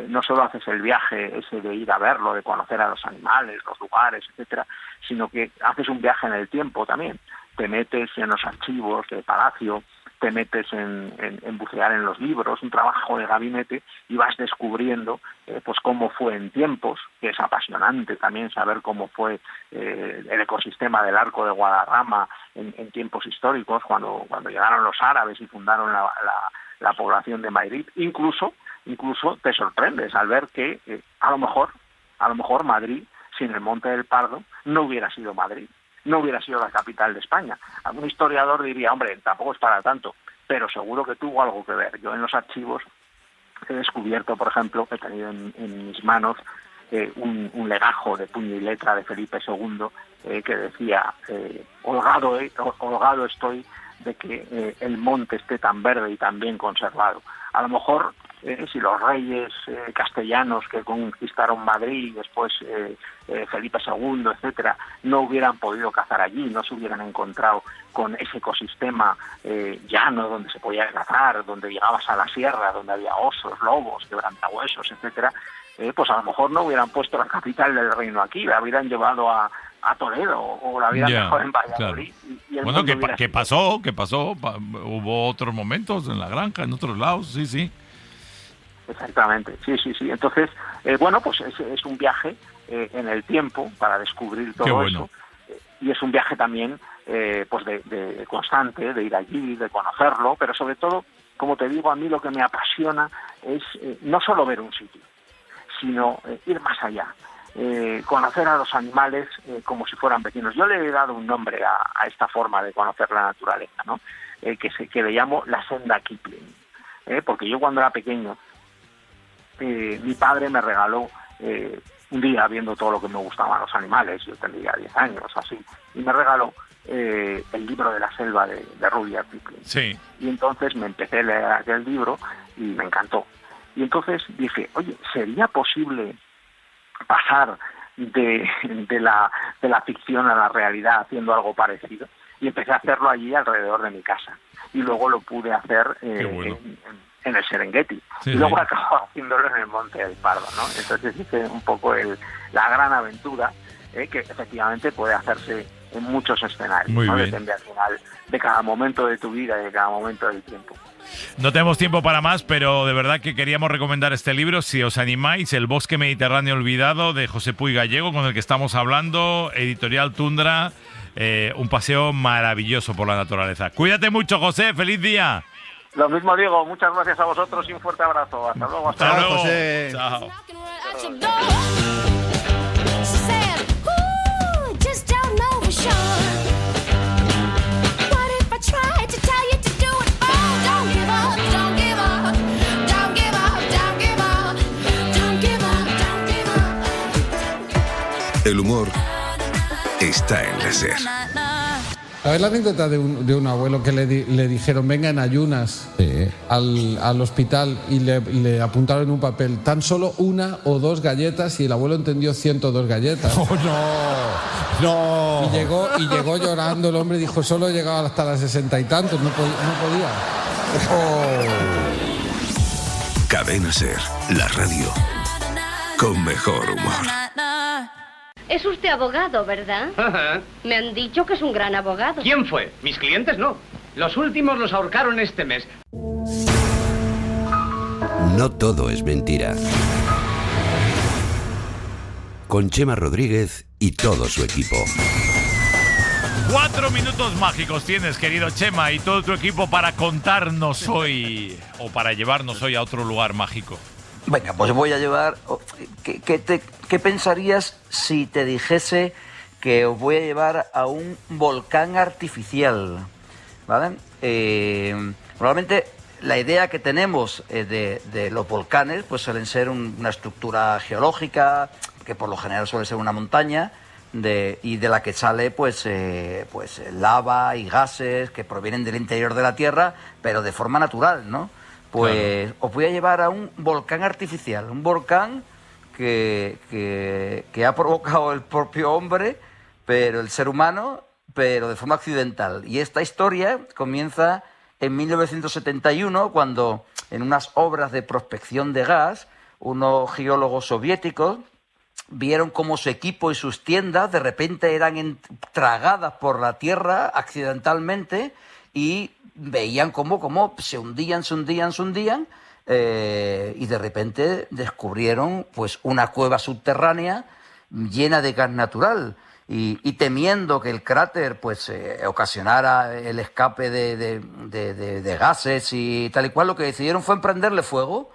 no solo haces el viaje ese de ir a verlo, de conocer a los animales, los lugares, etcétera, sino que haces un viaje en el tiempo también. Te metes en los archivos de Palacio, te metes en bucear en los libros, un trabajo de gabinete, y vas descubriendo pues cómo fue en tiempos, que es apasionante también saber cómo fue el ecosistema del Arco de Guadarrama en tiempos históricos, cuando llegaron los árabes y fundaron la población de Madrid. Incluso te sorprendes al ver que a lo mejor Madrid, sin el Monte del Pardo, no hubiera sido Madrid, no hubiera sido la capital de España. Algún historiador diría, hombre, tampoco es para tanto, pero seguro que tuvo algo que ver. Yo en los archivos he descubierto, por ejemplo, que he tenido en mis manos un legajo de puño y letra de Felipe II que decía, holgado estoy de que el monte esté tan verde y tan bien conservado. A lo mejor si los reyes castellanos que conquistaron Madrid y después Felipe II, etcétera, no hubieran podido cazar allí, no se hubieran encontrado con ese ecosistema llano donde se podía cazar, donde llegabas a la sierra, donde había osos, lobos, quebrantahuesos, etcétera, pues a lo mejor no hubieran puesto la capital del reino aquí, la hubieran llevado a Toledo o la hubieran dejado en Valladolid. Claro. Y bueno, ¿qué pasó? Hubo otros momentos en la granja, en otros lados, sí. Exactamente, sí. Entonces, bueno, pues es un viaje en el tiempo para descubrir todo eso. Y es un viaje también, pues de constante, de ir allí, de conocerlo, pero sobre todo, como te digo, a mí lo que me apasiona es no solo ver un sitio, sino ir más allá. Conocer a los animales como si fueran vecinos. Yo le he dado un nombre a esta forma de conocer la naturaleza, ¿no? Que le llamo la senda Kipling. Porque yo cuando era pequeño, mi padre me regaló un día, viendo todo lo que me gustaban los animales, yo tendría 10 años así, y me regaló el libro de la selva de Rudyard Kipling. Sí. Y entonces me empecé a leer aquel libro y me encantó. Y entonces dije, oye, ¿sería posible pasar de la ficción a la realidad haciendo algo parecido? Y empecé a hacerlo allí alrededor de mi casa. Y luego lo pude hacer en el Serengeti. Sí, y luego acabo haciéndolo en el Monte del Pardo, ¿no? Entonces hice un poco la gran aventura que efectivamente puede hacerse en muchos escenarios. Muy bien. Depende al final de cada momento de tu vida y de cada momento del tiempo. No tenemos tiempo para más, pero de verdad que queríamos recomendar este libro, si os animáis, El bosque mediterráneo olvidado, de José Puy Gallego, con el que estamos hablando, editorial Tundra, un paseo maravilloso por la naturaleza. Cuídate mucho, José, feliz día. Lo mismo digo, muchas gracias a vosotros y un fuerte abrazo. Hasta luego. Hasta luego, José. Chao. El humor está en la SER. A ver la anécdota de un abuelo que le dijeron venga en ayunas al hospital y le apuntaron en un papel tan solo 1 o 2 galletas y el abuelo entendió 102 galletas. ¡Oh, no! Y llegó llorando el hombre y dijo, solo he llegado hasta las 60 y tantos, no podía. Cadena SER, la radio con mejor humor. Es usted abogado, ¿verdad? Ajá. Me han dicho que es un gran abogado. ¿Quién fue? Mis clientes no. Los últimos los ahorcaron este mes. No todo es mentira. Con Chema Rodríguez y todo su equipo. 4 minutos mágicos tienes, querido Chema, y todo tu equipo para contarnos hoy, o para llevarnos hoy a otro lugar mágico. Venga, pues voy a llevar... ¿Qué pensarías si te dijese que os voy a llevar a un volcán artificial? ¿Vale? Probablemente la idea que tenemos de los volcanes pues suelen ser una estructura geológica, que por lo general suele ser una montaña, y de la que sale pues lava y gases que provienen del interior de la Tierra, pero de forma natural, ¿no? Pues claro. Os voy a llevar a un volcán artificial, un volcán que ha provocado el propio hombre, pero el ser humano, pero de forma accidental. Y esta historia comienza en 1971, cuando en unas obras de prospección de gas, unos geólogos soviéticos vieron cómo su equipo y sus tiendas de repente eran tragadas por la Tierra accidentalmente, y veían cómo se hundían, y de repente descubrieron pues una cueva subterránea llena de gas natural, y temiendo que el cráter pues ocasionara el escape de gases y tal y cual, lo que decidieron fue prenderle fuego,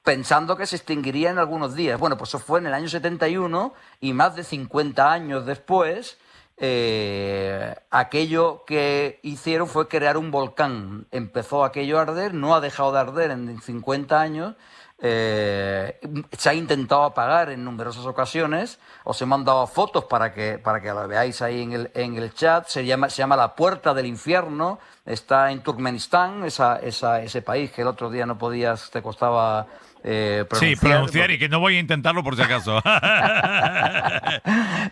pensando que se extinguiría en algunos días. Bueno, pues eso fue en el año 71, y más de 50 años después, aquello que hicieron fue crear un volcán. Empezó aquello a arder, no ha dejado de arder en 50 años, se ha intentado apagar en numerosas ocasiones. Os he mandado fotos para que lo veáis ahí en el chat. Se llama la Puerta del Infierno. Está en Turkmenistán, ese país que el otro día no podías, te costaba pronunciar, y que no voy a intentarlo por si acaso.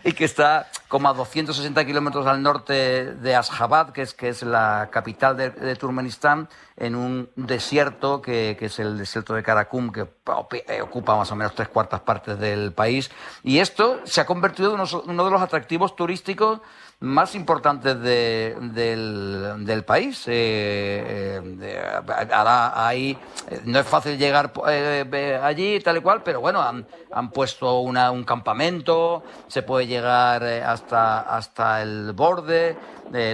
Y que está como a 260 kilómetros al norte de Ashgabat, que es la capital de Turkmenistán, en un desierto que es el desierto de Karakum, que ocupa más o menos 3/4 partes del país. Y esto se ha convertido en uno de los atractivos turísticos más importantes del país. Ahí no es fácil llegar allí tal y cual, pero bueno, han puesto un campamento, se puede llegar hasta el borde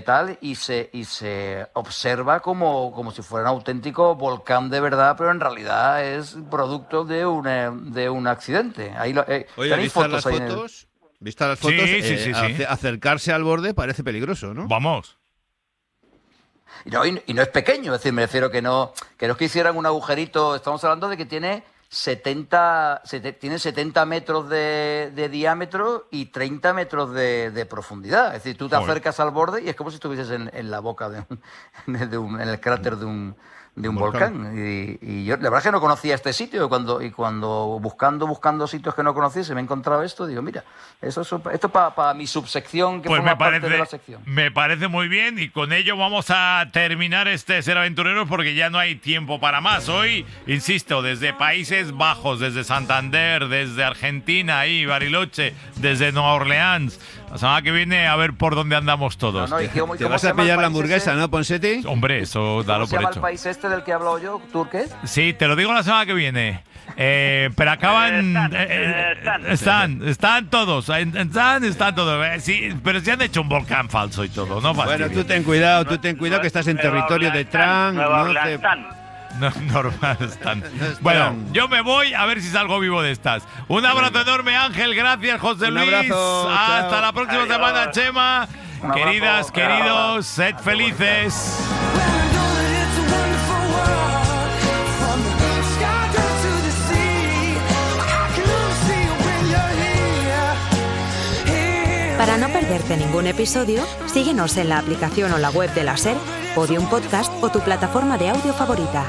tal, y se observa como si fuera un auténtico volcán de verdad, pero en realidad es producto de un accidente. Ahí Oye, ¿viste las fotos? ¿Viste las fotos? Sí. Acercarse al borde parece peligroso, ¿no? Vamos. Y no es pequeño, es decir, me refiero que no es que hicieran un agujerito. Estamos hablando de que tiene 70 metros de diámetro y 30 metros de profundidad. Es decir, tú te acercas al borde y es como si estuvieses en la boca en el cráter de un volcán. Y yo la verdad es que no conocía este sitio, y cuando buscando sitios que no conocía, se me he encontrado esto, digo, mira, esto para mi subsección, que forma parte de la sección. Me parece muy bien, y con ello vamos a terminar este Ser Aventureros, porque ya no hay tiempo para más. Hoy, insisto, desde Países Bajos, desde Santander, desde Argentina, ahí Bariloche, desde Nueva Orleans. La semana que viene a ver por dónde andamos todos. Te vas a pillar la hamburguesa, ¿no, Ponseti? Hombre, eso dalo por hecho. ¿Cómo se llama el país este del que he hablado yo, Turqués? Sí, te lo digo la semana que viene. Pero acaban... Están todos. Están todos. Sí, pero se han hecho un volcán falso y todo, ¿no? Bueno, tú ten cuidado que estás en territorio de Trump. No, normal están. Bueno, yo me voy a ver si salgo vivo de estas. Un abrazo enorme, Ángel. Gracias, José Luis. Hasta chao. La próxima semana, Chema. Queridas, queridos, sed felices. Para no perderte ningún episodio, síguenos en la aplicación o la web de la SER, Podium Podcast o tu plataforma de audio favorita.